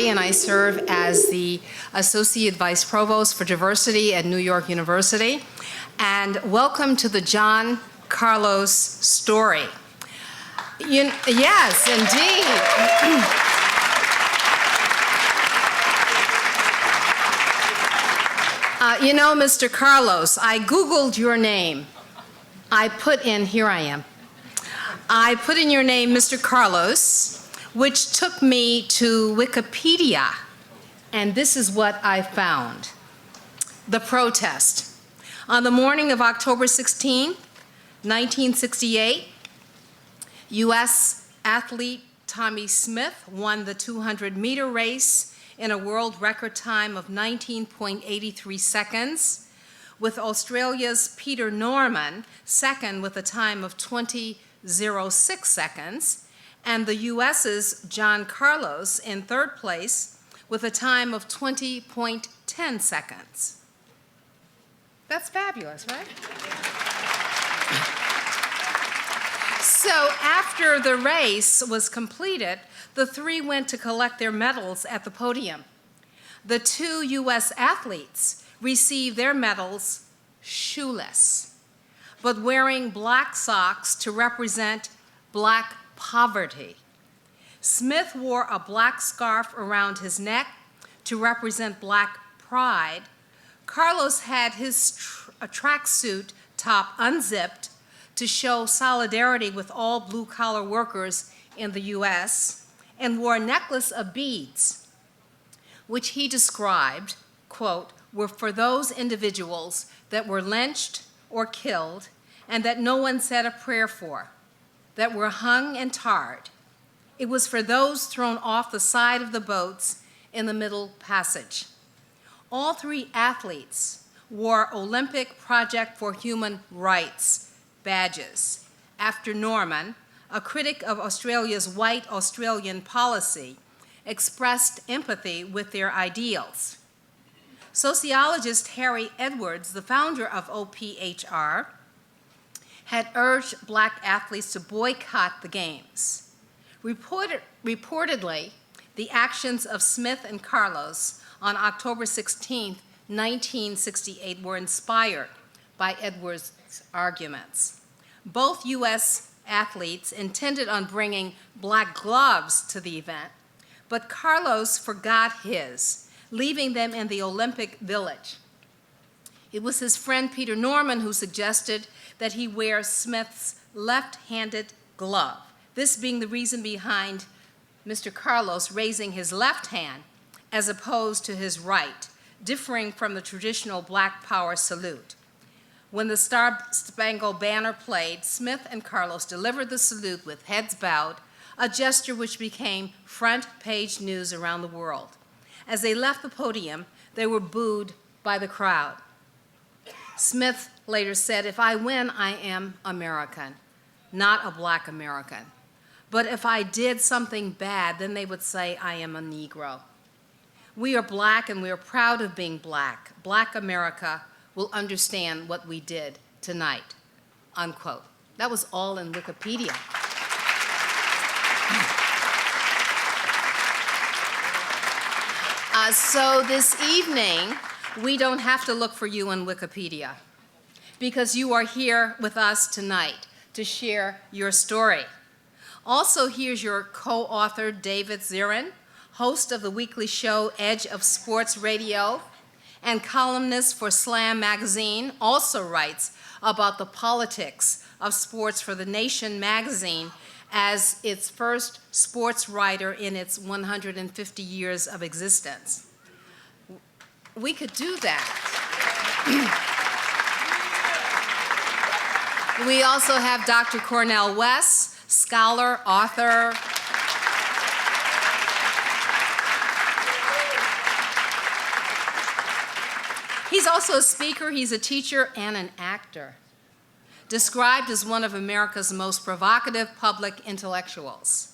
Story, and I serve as the Associate Vice Provost for Diversity at New York University. And welcome to the John Carlos Story. Yes, indeed. You know, Mr. Carlos, I Googled your name. I put in your name, Mr. Carlos, which took me to Wikipedia, and this is what I found. The protest. On the morning of October 16, 1968, U.S. athlete Tommie Smith won the 200-meter race in a world record time of 19.83 seconds, with Australia's Peter Norman second with a time of 20.06 seconds, and the U.S.'s John Carlos in third place with a time of 20.10 seconds. That's fabulous, right? So after the race was completed, the three went to collect their medals at the podium. The two U.S. athletes received their medals shoeless, but wearing black socks to represent black poverty. Smith wore a black scarf around his neck to represent black pride. Carlos had his tracksuit top unzipped to show solidarity with all blue-collar workers in the U.S., and wore a necklace of beads, which he described, quote, were for those individuals that were lynched or killed and that no one said a prayer for, that were hung and tarred. It was for those thrown off the side of the boats in the Middle Passage. All three athletes wore Olympic Project for Human Rights badges. After Norman, a critic of Australia's white Australian policy, expressed empathy with their ideals. Sociologist Harry Edwards, the founder of OPHR, had urged black athletes to boycott the games. Reportedly, the actions of Smith and Carlos on October 16, 1968 were inspired by Edwards' arguments. Both U.S. athletes intended on bringing black gloves to the event, but Carlos forgot his, leaving them in the Olympic Village. It was his friend Peter Norman who suggested that he wear Smith's left-handed glove, this being the reason behind Mr. Carlos raising his left hand as opposed to his right, differing from the traditional Black Power salute. When the Star-Spangled Banner played, Smith and Carlos delivered the salute with heads bowed, a gesture which became front-page news around the world. As they left the podium, they were booed by the crowd. Smith later said, "If I win, I am American, not a black American. But if I did something bad, then they would say I am a Negro. We are black and we are proud of being black. Black America will understand what we did tonight," unquote. That was all in Wikipedia. So this evening, we don't have to look for you in Wikipedia because you are here with us tonight to share your story. Also, here's your co-author, David Zirin, host of the weekly show Edge of Sports Radio, and columnist for Slam magazine, also writes about the politics of sports for The Nation magazine as its first sports writer in its 150 years of existence. We could do that. We also have Dr. Cornel West, scholar, author. He's also a speaker, he's a teacher, and an actor, described as one of America's most provocative public intellectuals.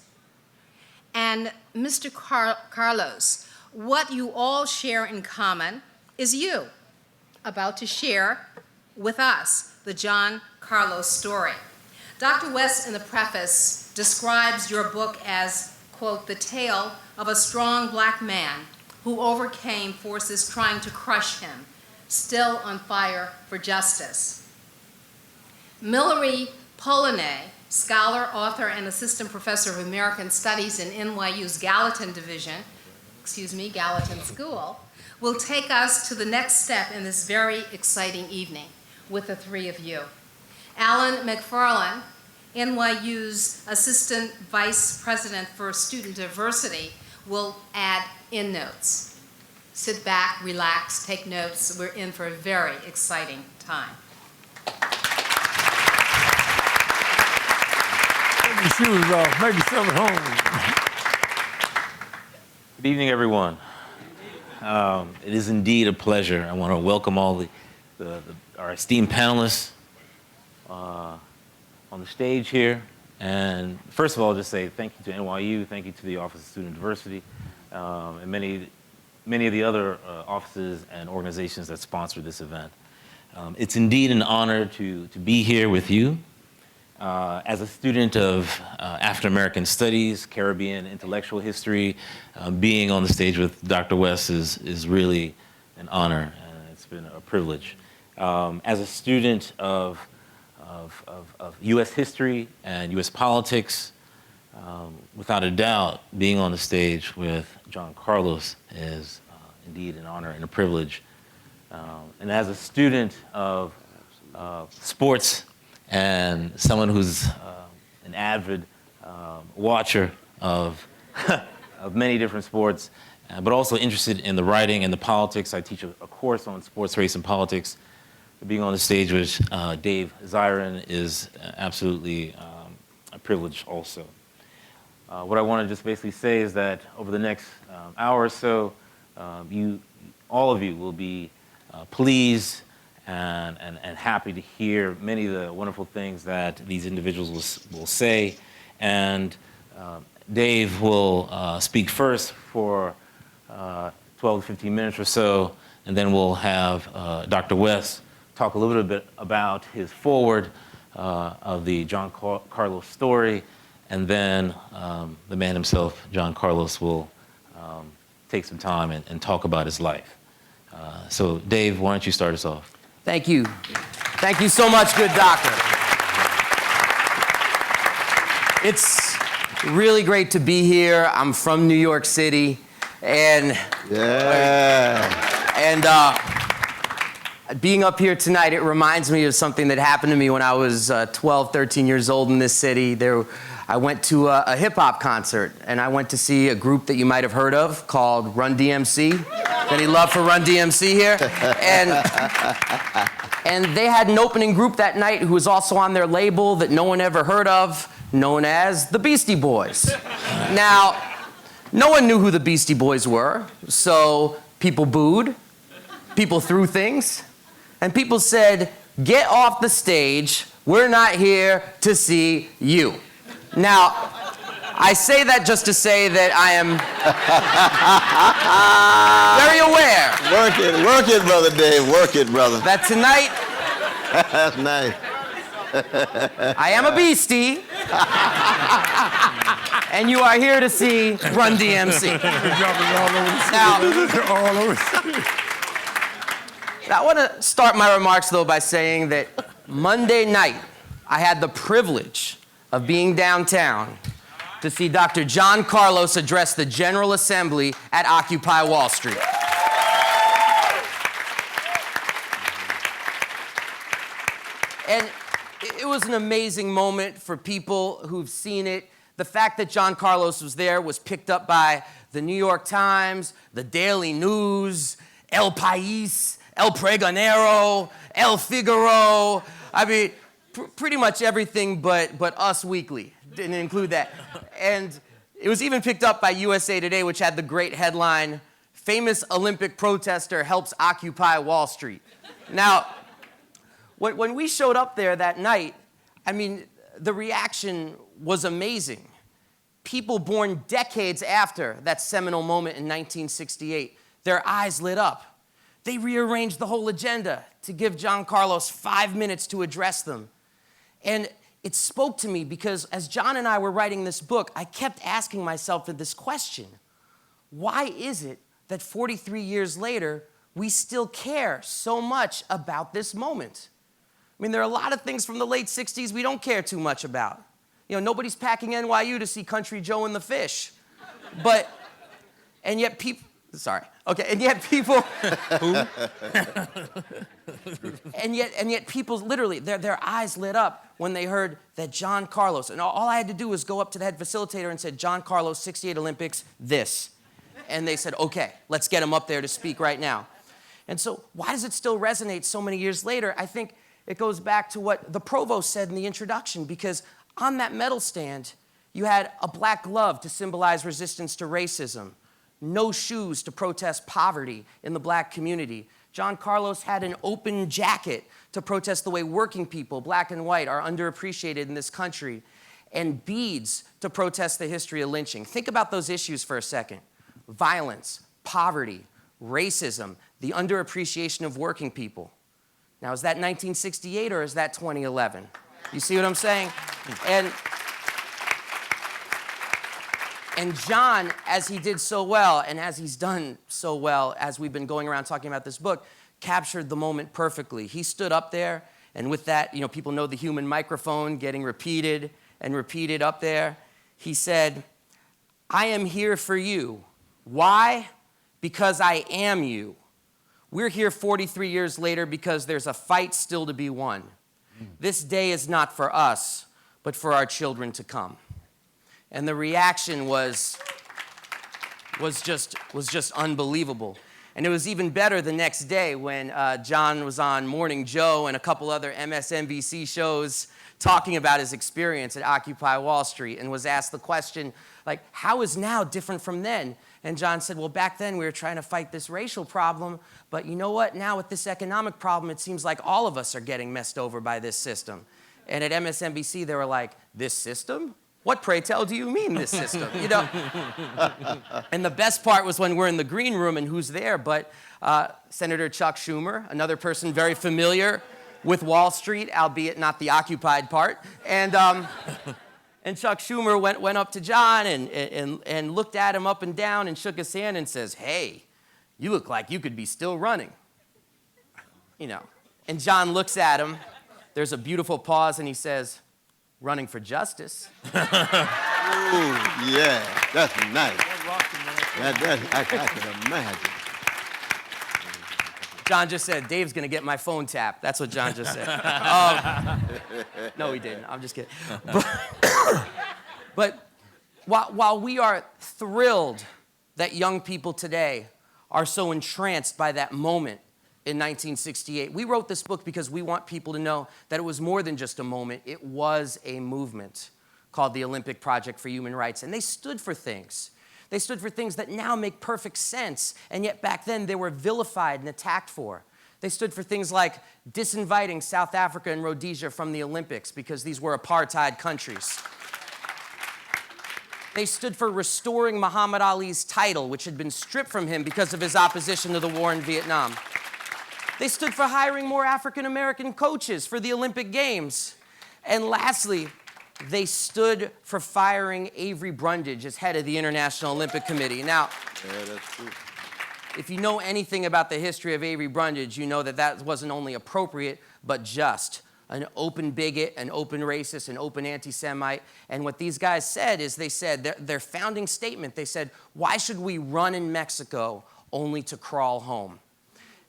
And Mr. Carlos, what you all share in common is you, about to share with us the John Carlos story. Dr. West, in the preface, describes your book as, quote, the tale of a strong black man who overcame forces trying to crush him, still on fire for justice. Millory Polonais, scholar, author, and assistant professor of American Studies in NYU's Gallatin School, will take us to the next step in this very exciting evening with the three of you. Alan McFarland, NYU's Assistant Vice President for Student Diversity, will add endnotes. Sit back, relax, take notes. We're in for a very exciting time. Take your shoes off, make yourself at home. Good evening, everyone. It is indeed a pleasure. I want to welcome all our esteemed panelists on the stage here. And first of all, just say thank you to NYU, thank you to the Office of Student Diversity, and many of the other offices and organizations that sponsor this event. It's indeed an honor to be here with you. As a student of African American Studies, Caribbean intellectual history, being on the stage with Dr. West is really an honor, and it's been a privilege. As a student of U.S. history and U.S. politics, without a doubt, being on the stage with John Carlos is indeed an honor and a privilege. And as a student of sports and someone who's an avid watcher of, of many different sports, but also interested in the writing and the politics. I teach a course on sports, race, and politics. Being on the stage with Dave Zirin is absolutely a privilege also. What I want to just basically say is that over the next hour or so, all of you will be pleased and happy to hear many of the wonderful things that these individuals will say. And Dave will speak first for 12 to 15 minutes or so, and then we'll have Dr. West talk a little bit about his foreword of the John Carlos story, and then the man himself, John Carlos, will take some time and talk about his life. So Dave, why don't you start us off? Thank you. Thank you so much, good doctor. It's really great to be here. I'm from New York City, and being up here tonight, it reminds me of something that happened to me when I was 12, 13 years old in this city. I went to a hip-hop concert, and I went to see a group that you might have heard of called Run DMC. Any love for Run DMC here? And they had an opening group that night who was also on their label that no one ever heard of, known as the Beastie Boys. Now, no one knew who the Beastie Boys were, so people booed, people threw things, and people said, "Get off the stage, we're not here to see you." Now, I say that just to say that I am very aware. Work it, brother Dave, work it, brother. That tonight, That's nice. I am a beastie, and you are here to see Run DMC. Now, I want to start my remarks, though, by saying that Monday night, I had the privilege of being downtown to see Dr. John Carlos address the General Assembly at Occupy Wall Street. And it was an amazing moment for people who've seen it. The fact that John Carlos was there was picked up by the New York Times, the Daily News, El País, El Pregonero, El Figaro. I mean, pretty much everything but Us Weekly. Didn't include that. And it was even picked up by USA Today, which had the great headline, "Famous Olympic Protester Helps Occupy Wall Street." Now, when we showed up there that night, I mean, the reaction was amazing. People born decades after that seminal moment in 1968, their eyes lit up. They rearranged the whole agenda to give John Carlos 5 minutes to address them. And it spoke to me because as John and I were writing this book, I kept asking myself this question. Why is it that 43 years later, we still care so much about this moment? I mean, there are a lot of things from the late 60s we don't care too much about. You know, nobody's packing NYU to see Country Joe and the Fish. And yet people, Who? and yet people literally, their eyes lit up when they heard that John Carlos, and all I had to do was go up to the head facilitator and said, John Carlos, 68 Olympics, this. And they said, okay, let's get him up there to speak right now. And so why does it still resonate so many years later? I think it goes back to what the provost said in the introduction, because on that medal stand, you had a black glove to symbolize resistance to racism, no shoes to protest poverty in the black community. John Carlos had an open jacket to protest the way working people, black and white, are underappreciated in this country, and beads to protest the history of lynching. Think about those issues for a second. Violence, poverty, racism, the underappreciation of working people. Now, is that 1968 or is that 2011? You see what I'm saying? And John, as he did so well, and as he's done so well, as we've been going around talking about this book, captured the moment perfectly. He stood up there, and with that, you know, people know the human microphone getting repeated and repeated up there. He said, I am here for you. Why? Because I am you. We're here 43 years later because there's a fight still to be won. This day is not for us, but for our children to come. And the reaction was just unbelievable. And it was even better the next day when John was on Morning Joe and a couple other MSNBC shows talking about his experience at Occupy Wall Street, and was asked the question, like, how is now different from then? And John said, well, back then we were trying to fight this racial problem, but you know what? Now with this economic problem, it seems like all of us are getting messed over by this system. And at MSNBC, they were like, this system? What, pray tell, do you mean, this system? You know? And the best part was when we're in the green room and who's there but Senator Chuck Schumer, another person very familiar with Wall Street, albeit not the occupied part. And Chuck Schumer went up to John and looked at him up and down and shook his hand and says, hey, you look like you could be still running. You know. And John looks at him. There's a beautiful pause, and he says, running for justice. Ooh, yeah, that's nice. I can imagine. John just said, Dave's gonna get my phone tapped. That's what John just said. No, he didn't. I'm just kidding. But while we are thrilled that young people today are so entranced by that moment in 1968, we wrote this book because we want people to know that it was more than just a moment. It was a movement called the Olympic Project for Human Rights, and they stood for things. They stood for things that now make perfect sense, and yet back then they were vilified and attacked for. They stood for things like disinviting South Africa and Rhodesia from the Olympics because these were apartheid countries. They stood for restoring Muhammad Ali's title, which had been stripped from him because of his opposition to the war in Vietnam. They stood for hiring more African-American coaches for the Olympic Games. And lastly, they stood for firing Avery Brundage as head of the International Olympic Committee. Now, Yeah, that's true. if you know anything about the history of Avery Brundage, you know that that wasn't only appropriate, but just. An open bigot, an open racist, an open anti-Semite. And what these guys said is they said, their founding statement, they said, why should we run in Mexico only to crawl home?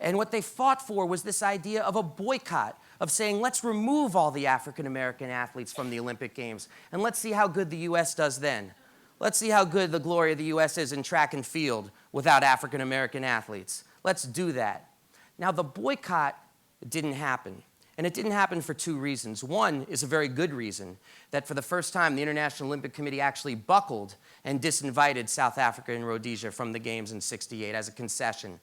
And what they fought for was this idea of a boycott, of saying, let's remove all the African-American athletes from the Olympic Games, and let's see how good the U.S. does then. Let's see how good the glory of the U.S. is in track and field without African-American athletes. Let's do that. Now, the boycott didn't happen, and it didn't happen for two reasons. One is a very good reason, that for the first time, the International Olympic Committee actually buckled and disinvited South Africa and Rhodesia from the Games in '68 as a concession.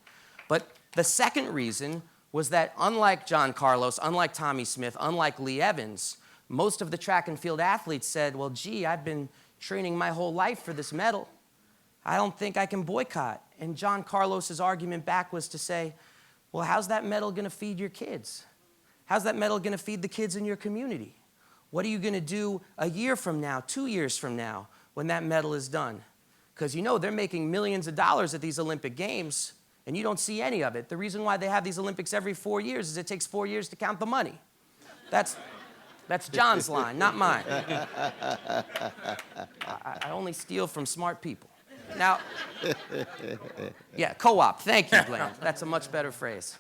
But the second reason was that unlike John Carlos, unlike Tommie Smith, unlike Lee Evans, most of the track and field athletes said, well, gee, I've been training my whole life for this medal. I don't think I can boycott. And John Carlos's argument back was to say, well, how's that medal gonna feed your kids? How's that medal gonna feed the kids in your community? What are you going to do a year from now, 2 years from now, when that medal is done? Because you know they're making millions of dollars at these Olympic Games, and you don't see any of it. The reason why they have these Olympics every 4 years is it takes 4 years to count the money. That's John's line, not mine. I only steal from smart people. Now, yeah, co-op. Thank you, Glenn. That's a much better phrase.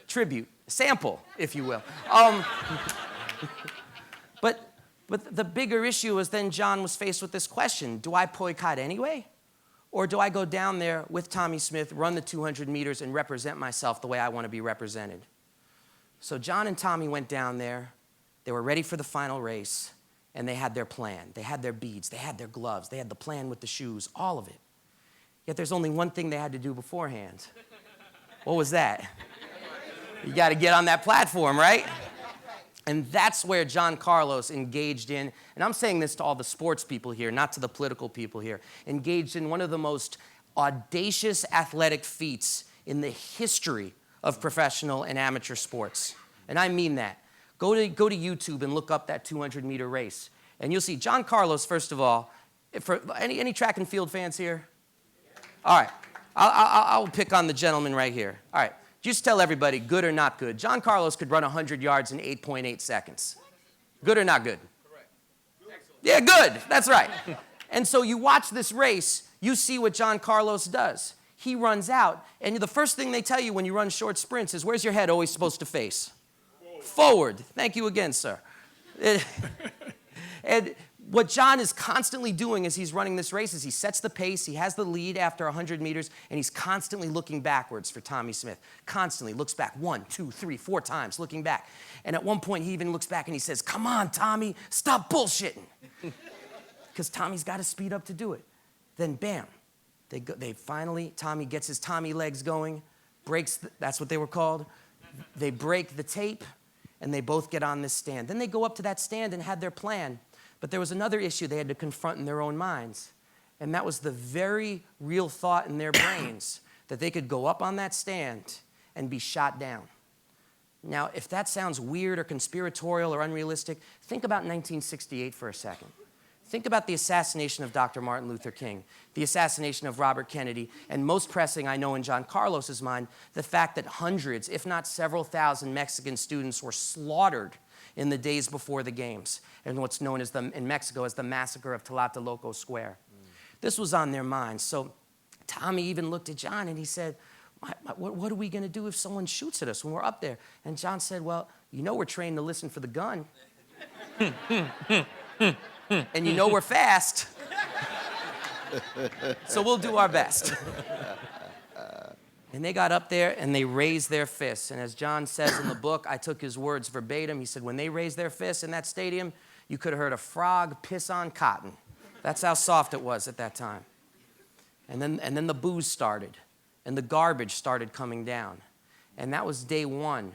Tribute, sample, if you will. But the bigger issue is then John was faced with this question: do I boycott anyway? Or do I go down there with Tommie Smith, run the 200 meters, and represent myself the way I want to be represented? So John and Tommie went down there. They were ready for the final race, and they had their plan. They had their beads. They had their gloves. They had the plan with the shoes, all of it. Yet there's only one thing they had to do beforehand. What was that? You got to get on that platform, right? And that's where John Carlos engaged in, and I'm saying this to all the sports people here, not to the political people here, engaged in one of the most audacious athletic feats in the history of professional and amateur sports. And I mean that. Go to YouTube and look up that 200-meter race. And you'll see John Carlos, first of all, for any track and field fans here? All right. I'll pick on the gentleman right here. All right. Just tell everybody, good or not good. John Carlos could run 100 yards in 8.8 seconds. Good or not good? Correct. Yeah, good. That's right. And so you watch this race, you see what John Carlos does. He runs out, and the first thing they tell you when you run short sprints is, where's your head always supposed to face? Forward. Thank you again, sir. And what John is constantly doing as he's running this race is he sets the pace, he has the lead after 100 meters, and he's constantly looking backwards for Tommie Smith. Constantly looks back 1, 2, 3, 4 times, looking back. And at one point, he even looks back and he says, come on, Tommie, stop bullshitting. Because Tommie's got to speed up to do it. Then, bam, they finally, Tommie gets his Tommie legs going, breaks, that's what they were called. They break the tape, and they both get on this stand. Then they go up to that stand and had their plan. But there was another issue they had to confront in their own minds, and that was the very real thought in their brains that they could go up on that stand and be shot down. Now, if that sounds weird or conspiratorial or unrealistic, think about 1968 for a second. Think about the assassination of Dr. Martin Luther King, the assassination of Robert Kennedy, and most pressing, I know in John Carlos's mind, the fact that hundreds, if not several thousand Mexican students were slaughtered in the days before the games, and what's known as in Mexico as the massacre of Tlatelolco Square. This was on their minds. So Tommie even looked at John and he said, what are we going to do if someone shoots at us when we're up there? And John said, well, you know we're trained to listen for the gun. And you know we're fast. So we'll do our best. And they got up there and they raised their fists. And as John says in the book, I took his words verbatim. He said, when they raised their fists in that stadium, you could have heard a frog piss on cotton. That's how soft it was at that time. And then the booze started, and the garbage started coming down. And that was day one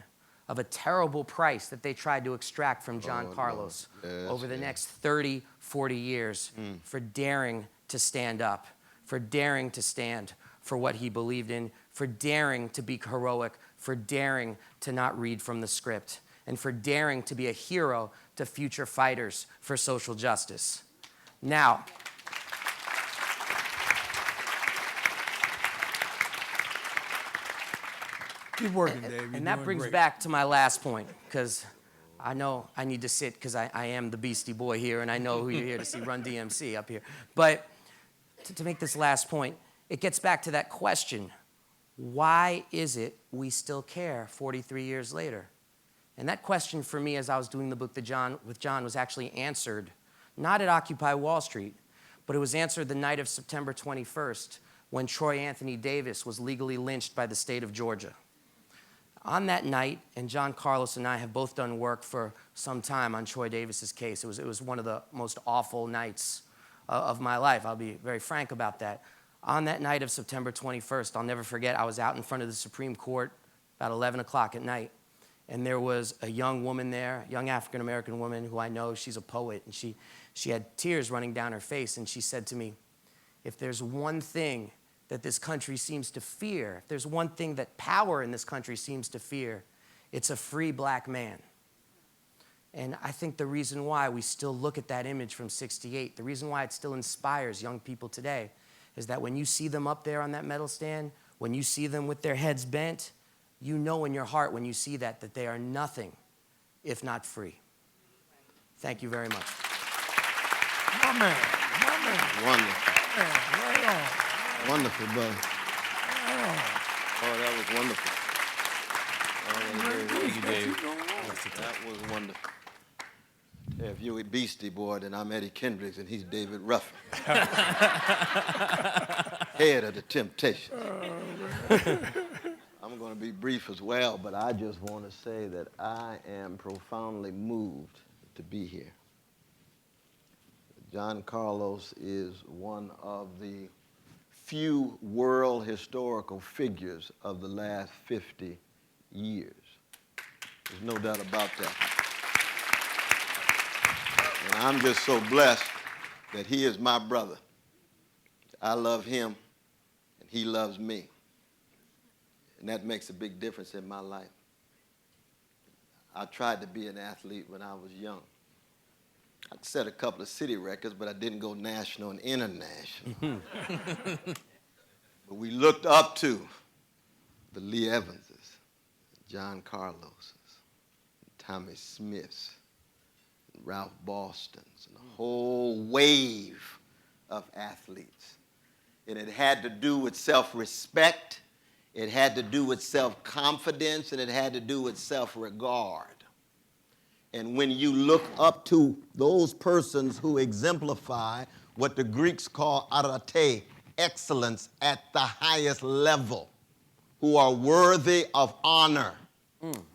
of a terrible price that they tried to extract from John Carlos over the next 30, 40 years for daring to stand up, for daring to stand for what he believed in, for daring to be heroic, for daring to not read from the script, and for daring to be a hero to future fighters for social justice. Now, Keep working, Dave. and that brings back to my last point, because I know I need to sit because I am the Beastie Boy here, and I know who you're here to see, Run DMC up here. But to make this last point, it gets back to that question, why is it we still care 43 years later? And that question for me as I was doing the book with John was actually answered, not at Occupy Wall Street, but it was answered the night of September 21st when Troy Anthony Davis was legally lynched by the state of Georgia. On that night, and John Carlos and I have both done work for some time on Troy Davis's case. It was one of the most awful nights of my life. I'll be very frank about that. On that night of September 21st, I'll never forget, I was out in front of the Supreme Court about 11 o'clock at night, and there was a young woman there, a young African-American woman who I know, she's a poet, and she had tears running down her face, and she said to me, if there's one thing that this country seems to fear, if there's one thing that power in this country seems to fear, it's a free black man. And I think the reason why we still look at that image from '68, the reason why it still inspires young people today, is that when you see them up there on that medal stand, when you see them with their heads bent, you know in your heart when you see that they are nothing if not free. Thank you very much. My man, my man. Wonderful. Man, right on. Wonderful, brother. Right on. Oh, that was wonderful. Thank you, Dave. That was wonderful. Yeah, if you're a Beastie Boy, then I'm Eddie Kendricks and he's David Ruffin. Head of the Temptations. I'm going to be brief as well, but I just want to say that I am profoundly moved to be here. John Carlos is one of the few world historical figures of the last 50 years. There's no doubt about that. And I'm just so blessed that he is my brother. I love him, and he loves me. And that makes a big difference in my life. I tried to be an athlete when I was young. I set a couple of city records, but I didn't go national and international. But we looked up to the Lee Evanses, John Carloses, Tommie Smiths, Ralph Bostons, and a whole wave of athletes. And it had to do with self-respect, it had to do with self-confidence, and it had to do with self-regard. And when you look up to those persons who exemplify what the Greeks call arete, excellence at the highest level, who are worthy of honor,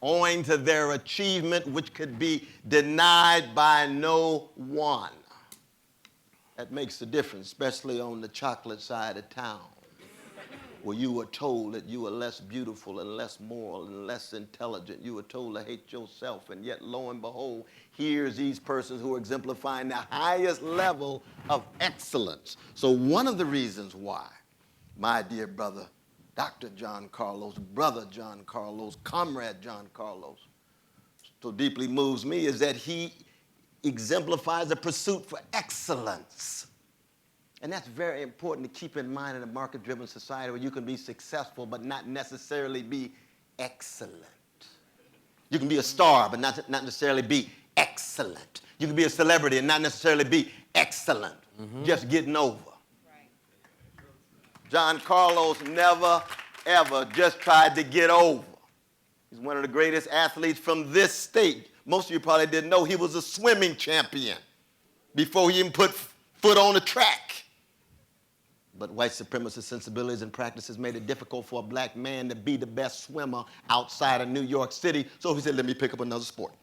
owing to their achievement which could be denied by no one. That makes a difference, especially on the chocolate side of town, where you were told that you were less beautiful and less moral and less intelligent. You were told to hate yourself, and yet, lo and behold, here's these persons who are exemplifying the highest level of excellence. So one of the reasons why my dear brother, Dr. John Carlos, brother John Carlos, comrade John Carlos, so deeply moves me is that he exemplifies a pursuit for excellence. And that's very important to keep in mind in a market-driven society where you can be successful but not necessarily be excellent. You can be a star but not necessarily be excellent. You can be a celebrity and not necessarily be excellent, just getting over. John Carlos never, ever just tried to get over. He's one of the greatest athletes from this state. Most of you probably didn't know he was a swimming champion before he even put foot on the track. But white supremacist sensibilities and practices made it difficult for a black man to be the best swimmer outside of New York City. So he said, let me pick up another sport.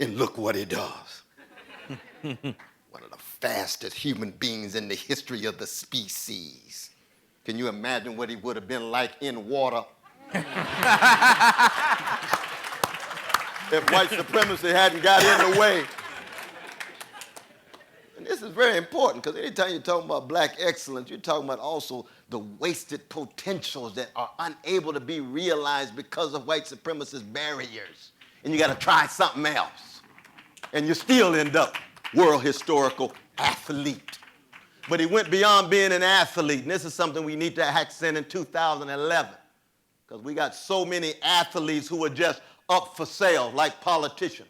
And look what he does. One of the fastest human beings in the history of the species. Can you imagine what he would have been like in water? If white supremacy hadn't got in the way. And this is very important because anytime you're talking about black excellence, you're talking about also the wasted potentials that are unable to be realized because of white supremacist barriers. And you got to try something else. And you still end up world historical athlete. But he went beyond being an athlete. And this is something we need to accent in 2011. Because we got so many athletes who are just up for sale, like politicians.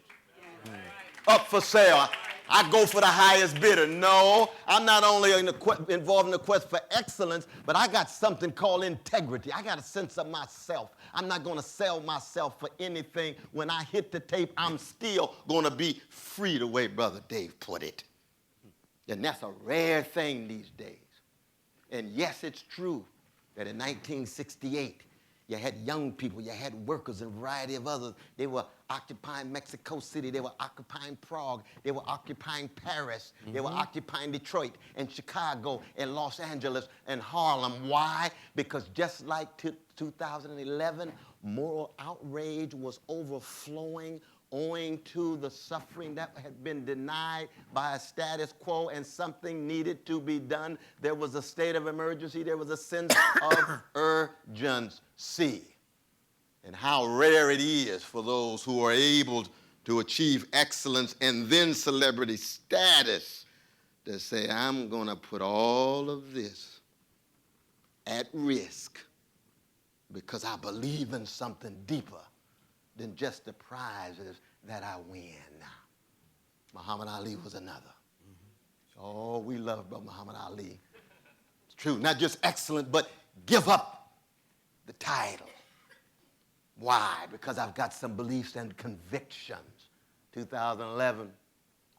Up for sale. I go for the highest bidder. No, I'm not only involved in the quest for excellence, but I got something called integrity. I got a sense of myself. I'm not going to sell myself for anything. When I hit the tape, I'm still going to be free, the way Brother Dave put it. And that's a rare thing these days. And yes, it's true that in 1968, you had young people, you had workers, and a variety of others. They were occupying Mexico City, they were occupying Prague, they were occupying Paris, they were occupying Detroit and Chicago and Los Angeles and Harlem. Why? Because just like 2011, moral outrage was overflowing owing to the suffering that had been denied by a status quo, and something needed to be done. There was a state of emergency. There was a sense of urgency. And how rare it is for those who are able to achieve excellence and then celebrity status, to say, I'm going to put all of this at risk because I believe in something deeper than just the prizes that I win. Muhammad Ali was another. Oh, we love Brother Muhammad Ali. It's true, not just excellent, but give up the title. Why? Because I've got some beliefs and convictions. 2011,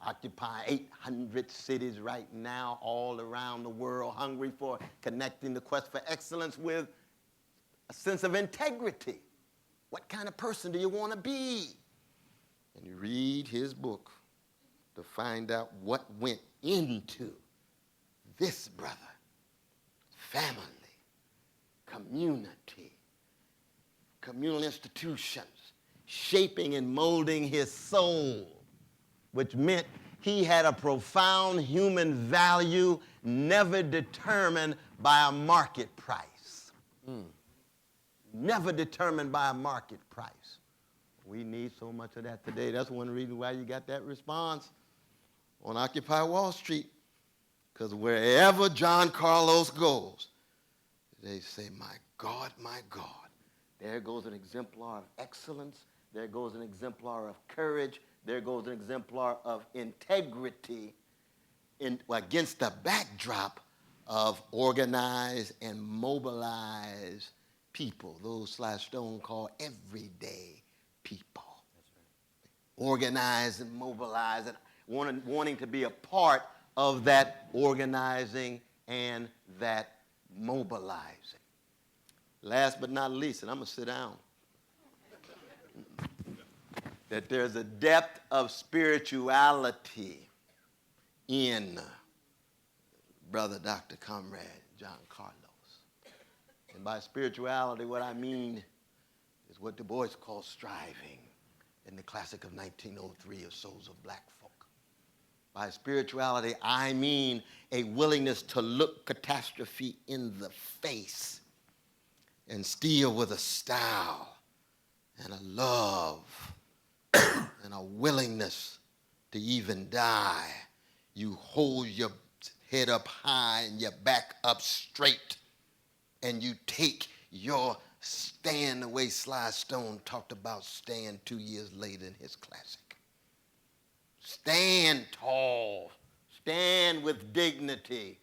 occupy 800 cities right now all around the world, hungry for connecting the quest for excellence with a sense of integrity. What kind of person do you want to be? And you read his book to find out what went into this brother. Family, community, communal institutions, shaping and molding his soul, which meant he had a profound human value never determined by a market price. Never determined by a market price. We need so much of that today. That's one reason why you got that response on Occupy Wall Street. Because wherever John Carlos goes, they say, my God, there goes an exemplar of excellence. There goes an exemplar of courage. There goes an exemplar of integrity against the backdrop of organized and mobilized people, those Sly Stone called everyday people. Organized and mobilized and wanting to be a part of that organizing and that mobilizing. Last but not least, and I'm going to sit down, that there's a depth of spirituality in Brother Dr. Comrade John Carlos. And by spirituality, what I mean is what Du Bois calls striving in the classic of 1903 of Souls of Black Folk. By spirituality, I mean a willingness to look catastrophe in the face and still with a style and a love and a willingness to even die. You hold your head up high and your back up straight, and you take your stand the way Sly Stone talked about stand 2 years later in his classic. Stand tall, stand with dignity,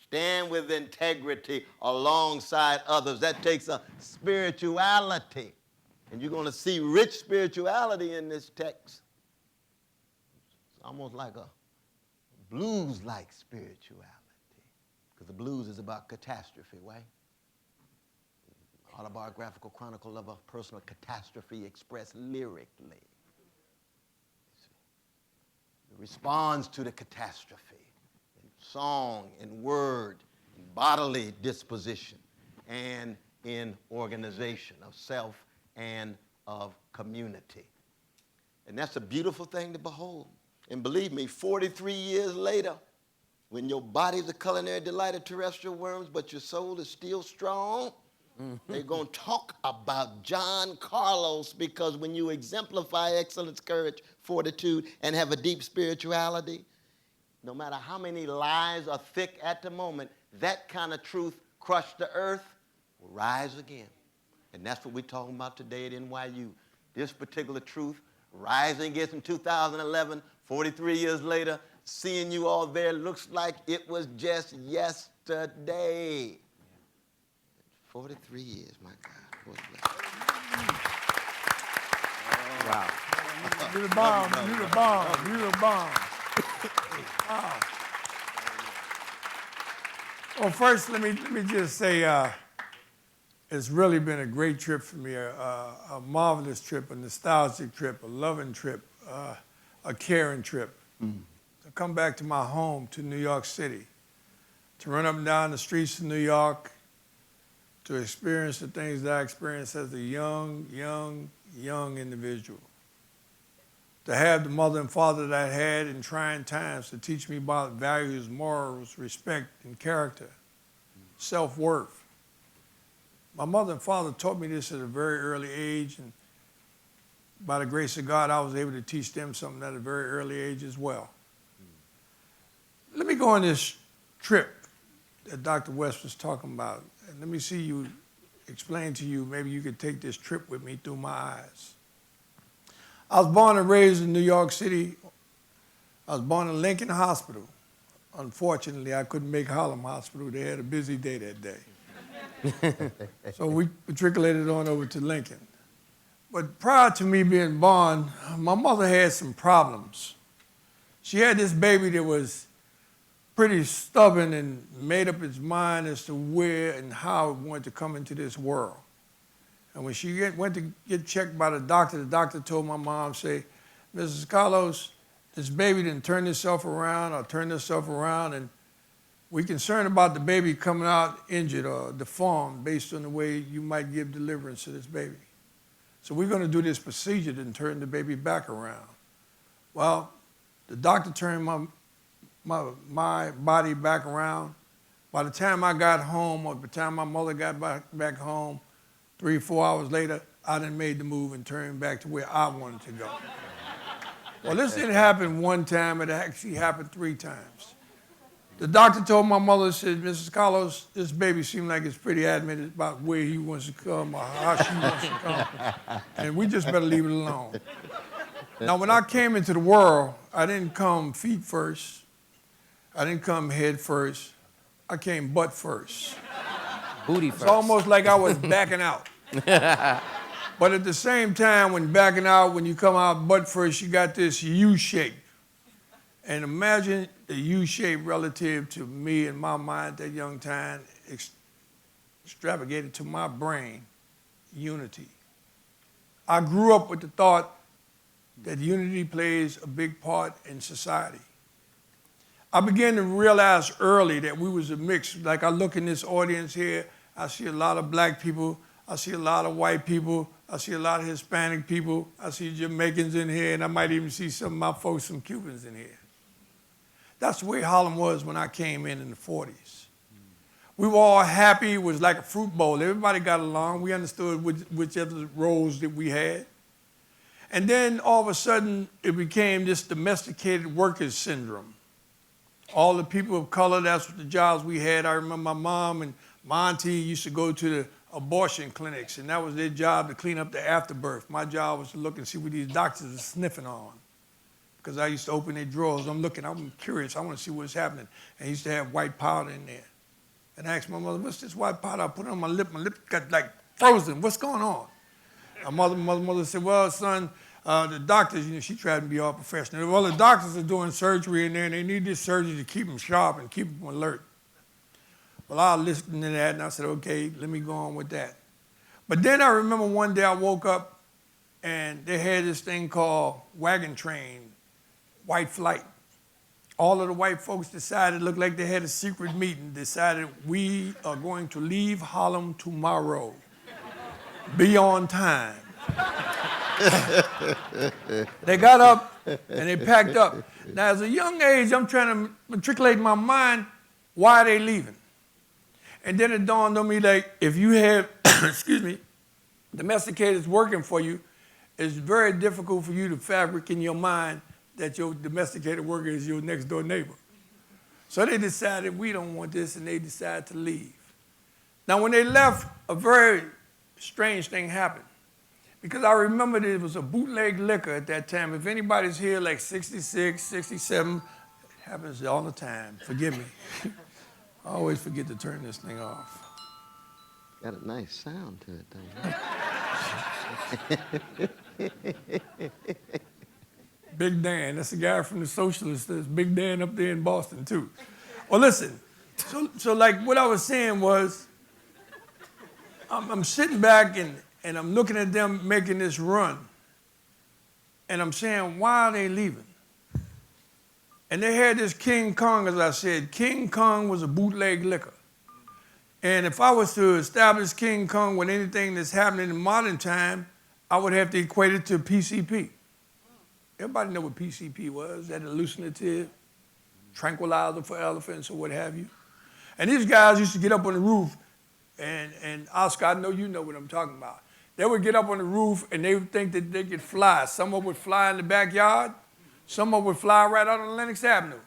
stand with integrity alongside others. That takes a spirituality. And you're going to see rich spirituality in this text. It's almost like a blues-like spirituality. Because the blues is about catastrophe, right? Autobiographical chronicle of a personal catastrophe expressed lyrically. It responds to the catastrophe in song, in word, in bodily disposition, and in organization of self and of community. And that's a beautiful thing to behold. And believe me, 43 years later, when your body's a culinary delight of terrestrial worms, but your soul is still strong, they're going to talk about John Carlos, because when you exemplify excellence, courage, fortitude, and have a deep spirituality, no matter how many lies are thick at the moment, that kind of truth crushed the earth will rise again. And that's what we're talking about today at NYU. This particular truth rising again in 2011, 43 years later, seeing you all there looks like it was just yesterday. 43 years, my God. What a blessing. Wow. You're the bomb, you're the bomb, you're the bomb. Wow. Well, first, let me just say, it's really been a great trip for me, a marvelous trip, a nostalgic trip, a loving trip, a caring trip. To come back to my home, to New York City, to run up and down the streets of New York, to experience the things that I experienced as a young individual. To have the mother and father that I had in trying times to teach me about values, morals, respect, and character, self-worth. My mother and father taught me this at a very early age, and by the grace of God, I was able to teach them something at a very early age as well. Let me go on this trip that Dr. West was talking about, and let me see you explain to you, maybe you could take this trip with me through my eyes. I was born and raised in New York City. I was born in Lincoln Hospital. Unfortunately, I couldn't make Harlem Hospital. They had a busy day that day. So we matriculated on over to Lincoln. But prior to me being born, my mother had some problems. She had this baby that was pretty stubborn and made up its mind as to where and how it wanted to come into this world. And when she went to get checked by the doctor told my mom, say, Mrs. Carlos, this baby didn't turn itself around or turn itself around, and we're concerned about the baby coming out injured or deformed based on the way you might give deliverance to this baby. So we're going to do this procedure to turn the baby back around. Well, the doctor turned my body back around. By the time I got home, or by the time my mother got back home, 3 or 4 hours later, I done made the move and turned back to where I wanted to go. Well, this didn't happen one time, it actually happened 3 times. The doctor told my mother, said, Mrs. Carlos, this baby seems like it's pretty adamant about where he wants to come or how she wants to come, and we just better leave it alone. Now, when I came into the world, I didn't come feet first. I didn't come head first. I came butt first. Booty first. It's almost like I was backing out. But at the same time, when backing out, when you come out butt first, you got this U shape. And imagine the U shape relative to me and my mind at that young time, extrapolated to my brain, unity. I grew up with the thought that unity plays a big part in society. I began to realize early that we was a mix. Like I look in this audience here, I see a lot of black people, I see a lot of white people, I see a lot of Hispanic people, I see Jamaicans in here, and I might even see some of my folks, some Cubans in here. That's the way Harlem was when I came in the 40s. We were all happy, it was like a fruit bowl. Everybody got along, we understood whichever roles that we had. And then all of a sudden, it became this domesticated workers syndrome. All the people of color, that's what the jobs we had. I remember my mom and my auntie used to go to the abortion clinics, and that was their job to clean up the afterbirth. My job was to look and see what these doctors were sniffing on, because I used to open their drawers. I'm looking, I'm curious, I want to see what's happening. And he used to have white powder in there. And I asked my mother, what's this white powder? I put it on my lip got like frozen. What's going on? My mother said, well, son, the doctors, she tried to be all professional. Well, the doctors are doing surgery in there, and they need this surgery to keep them sharp and keep them alert. Well, I listened to that, and I said, okay, let me go on with that. But then I remember one day I woke up, and they had this thing called wagon train, white flight. All of the white folks decided, looked like they had a secret meeting, decided we are going to leave Harlem tomorrow. Be on time. They got up and they packed up. Now, as a young age, I'm trying to matriculate my mind, why are they leaving? And then it dawned on me, like, if you have, excuse me, domesticators working for you, it's very difficult for you to fabric in your mind that your domesticated worker is your next door neighbor. So they decided we don't want this, and they decided to leave. Now, when they left, a very strange thing happened. Because I remember there was a bootleg liquor at that time. If anybody's here like 66, 67, it happens all the time. Forgive me. I always forget to turn this thing off. Got a nice sound to it, don't you? Big Dan, that's the guy from the Socialists. There's Big Dan up there in Boston, too. Well, listen, so like what I was saying was, I'm sitting back and I'm looking at them making this run. And I'm saying, why are they leaving? And they had this King Kong, as I said. King Kong was a bootleg liquor. And if I was to establish King Kong with anything that's happening in modern time, I would have to equate it to PCP. Everybody know what PCP was, that hallucinative, tranquilizer for elephants or what have you. And these guys used to get up on the roof, and Oscar, I know you know what I'm talking about. They would get up on the roof and they would think that they could fly. Some of them would fly in the backyard. Some of them would fly right out on Lenox Avenue,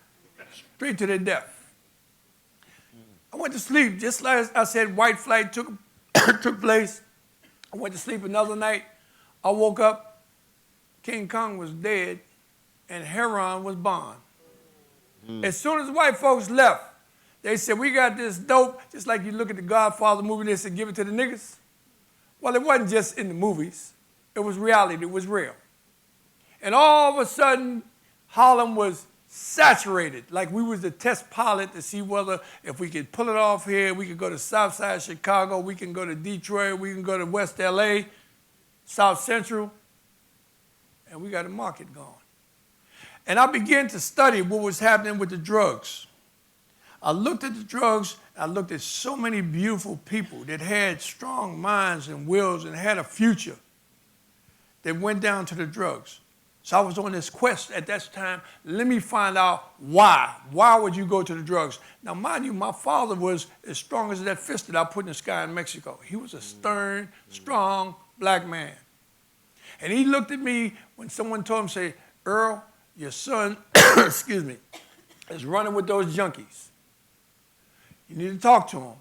straight to their death. I went to sleep, just like I said, white flight took place. I went to sleep another night. I woke up, King Kong was dead, and Heron was Bond. As soon as the white folks left, they said, we got this dope, just like you look at the Godfather movie, they said, give it to the niggas. Well, it wasn't just in the movies. It was reality. It was real. And all of a sudden, Harlem was saturated, like we was the test pilot to see whether if we could pull it off here, we could go to South Side Chicago, we can go to Detroit, we can go to West LA, South Central, and we got a market going. And I began to study what was happening with the drugs. I looked at the drugs, I looked at so many beautiful people that had strong minds and wills and had a future that went down to the drugs. So I was on this quest at that time. Let me find out why. Why would you go to the drugs? Now, mind you, my father was as strong as that fist that I put in the sky in Mexico. He was a stern, strong black man. And he looked at me when someone told him, say, Earl, your son, excuse me, is running with those junkies. You need to talk to him.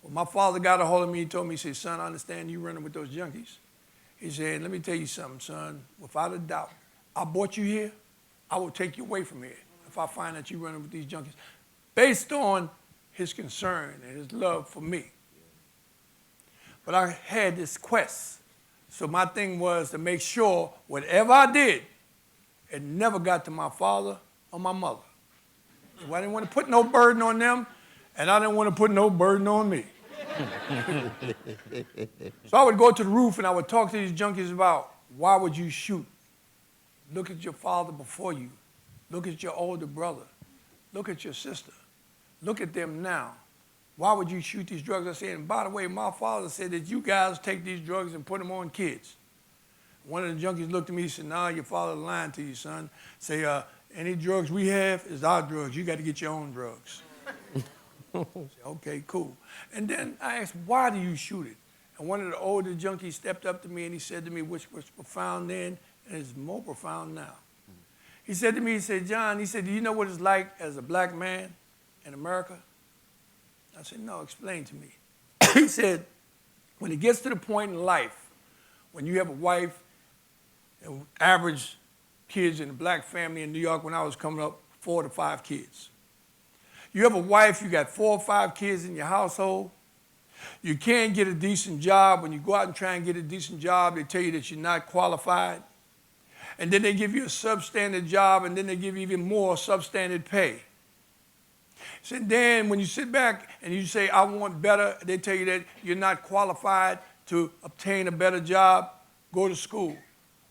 Well, my father got a hold of me. He told me, he said, son, I understand you running with those junkies. He said, let me tell you something, son. Without a doubt, I brought you here. I will take you away from here if I find that you're running with these junkies. Based on his concern and his love for me. But I had this quest. So my thing was to make sure whatever I did, it never got to my father or my mother. So I didn't want to put no burden on them, and I didn't want to put no burden on me. So I would go to the roof and I would talk to these junkies about, why would you shoot? Look at your father before you. Look at your older brother. Look at your sister. Look at them now. Why would you shoot these drugs? I said, and by the way, my father said that you guys take these drugs and put them on kids. One of the junkies looked at me and said, nah, your father's lying to you, son. Say, any drugs we have is our drugs. You got to get your own drugs. I said, okay, cool. And then I asked, why do you shoot it? And one of the older junkies stepped up to me and he said to me, which was profound then and is more profound now. He said to me, he said, John, he said, do you know what it's like as a black man in America? I said, no, explain to me. He said, when it gets to the point in life, when you have a wife, and average kids in a black family in New York when I was coming up, 4 to 5 kids. You have a wife, you got 4 or 5 kids in your household. You can't get a decent job. When you go out and try and get a decent job, they tell you that you're not qualified. And then they give you a substandard job, and then they give you even more substandard pay. So then when you sit back and you say, I want better, they tell you that you're not qualified to obtain a better job, go to school.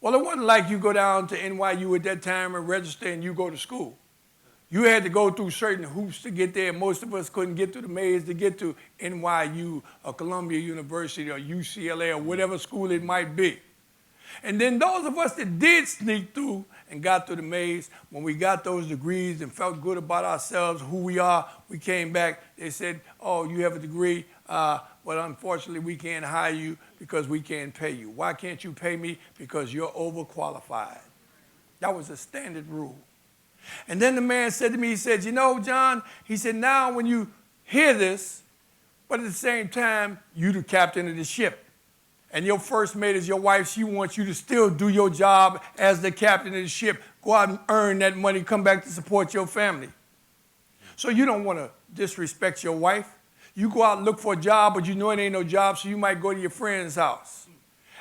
Well, it wasn't like you go down to NYU at that time and register and you go to school. You had to go through certain hoops to get there. Most of us couldn't get through the maze to get to NYU or Columbia University or UCLA or whatever school it might be. And then those of us that did sneak through and got through the maze, when we got those degrees and felt good about ourselves, who we are, we came back. They said, oh, you have a degree, but unfortunately we can't hire you because we can't pay you. Why can't you pay me? Because you're overqualified. That was a standard rule. And then the man said to me, he said, you know, John, he said, now when you hear this, but at the same time, you the captain of the ship. And your first mate is your wife. She wants you to still do your job as the captain of the ship. Go out and earn that money, come back to support your family. So you don't want to disrespect your wife. You go out and look for a job, but you know it ain't no job, so you might go to your friend's house.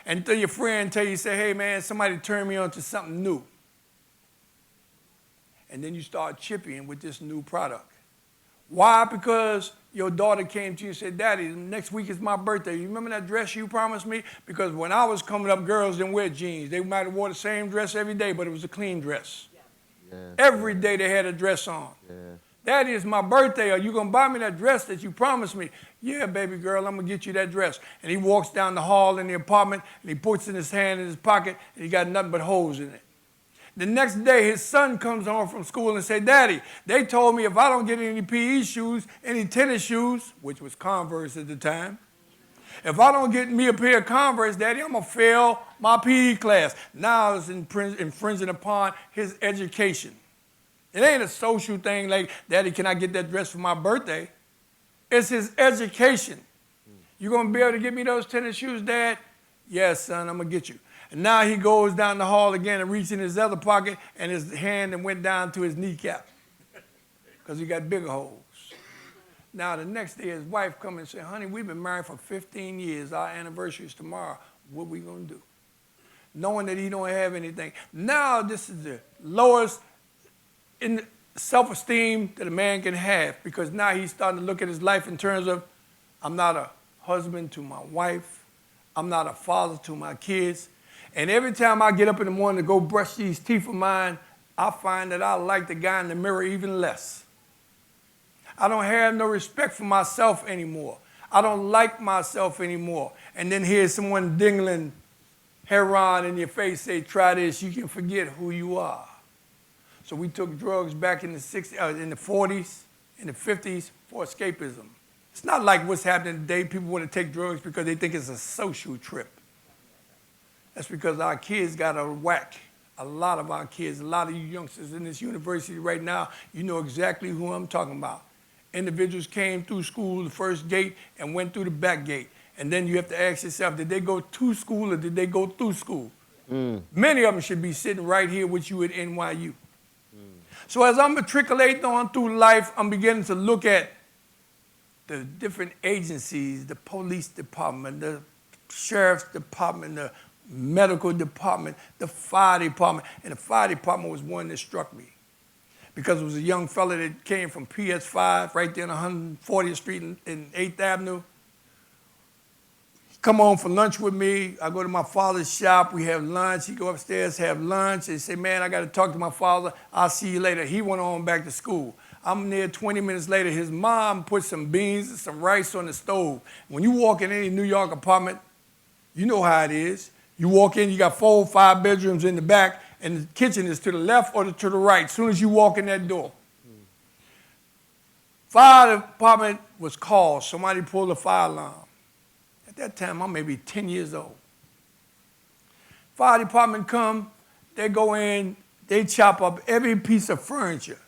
And your friend tell you, say, hey, man, somebody turned me on to something new. And then you start chipping with this new product. Why? Because your daughter came to you and said, Daddy, next week is my birthday. You remember that dress you promised me? Because when I was coming up, girls didn't wear jeans. They might have wore the same dress every day, but it was a clean dress. Yeah. Every day they had a dress on. Yeah. Daddy, it's my birthday. Are you going to buy me that dress that you promised me? Yeah, baby girl, I'm going to get you that dress. And he walks down the hall in the apartment, and he puts in his hand in his pocket, and he got nothing but holes in it. The next day, his son comes home from school and says, Daddy, they told me if I don't get any PE shoes, any tennis shoes, which was Converse at the time, If I don't get me a pair of Converse, Daddy, I'm going to fail my PE class. Now it's infringing upon his education. It ain't a social thing like, Daddy, can I get that dress for my birthday? It's his education. You going to be able to get me those tennis shoes, Dad? Yes, son, I'm going to get you. And now he goes down the hall again and reaches in his other pocket, and his hand and went down to his kneecap because he got bigger holes. Now, the next day, his wife comes and says, honey, we've been married for 15 years. Our anniversary is tomorrow. What we going to do? Knowing that he don't have anything. Now, this is the lowest in self-esteem that a man can have, because now he's starting to look at his life in terms of, I'm not a husband to my wife. I'm not a father to my kids. And every time I get up in the morning to go brush these teeth of mine, I find that I like the guy in the mirror even less. I don't have no respect for myself anymore. I don't like myself anymore. And then here's someone dingling heroin in your face, say, try this, you can forget who you are. So we took drugs back in the 40s, in the 50s for escapism. It's not like what's happening today. People want to take drugs because they think it's a social trip. That's because our kids got a whack. A lot of our kids, a lot of you youngsters in this university right now, you know exactly who I'm talking about. Individuals came through school, the first gate, and went through the back gate. And then you have to ask yourself, did they go to school or did they go through school? Many of them should be sitting right here with you at NYU. So as I'm matriculating on through life, I'm beginning to look at the different agencies, the police department, the sheriff's department, the medical department, the fire department. And the fire department was one that struck me, because it was a young fella that came from PS5 right there on 140th Street and 8th Avenue. He come home for lunch with me. I go to my father's shop. We have lunch. He go upstairs, have lunch, and say, man, I got to talk to my father. I'll see you later. He went on back to school. I'm there 20 minutes later. His mom put some beans and some rice on the stove. When you walk in any New York apartment, you know how it is. You walk in, you got 4 or 5 bedrooms in the back, and the kitchen is to the left or to the right as soon as you walk in that door. Fire department was called. Somebody pulled a fire alarm. At that time, I'm maybe 10 years old. Fire department come, they go in, they chop up every piece of furniture,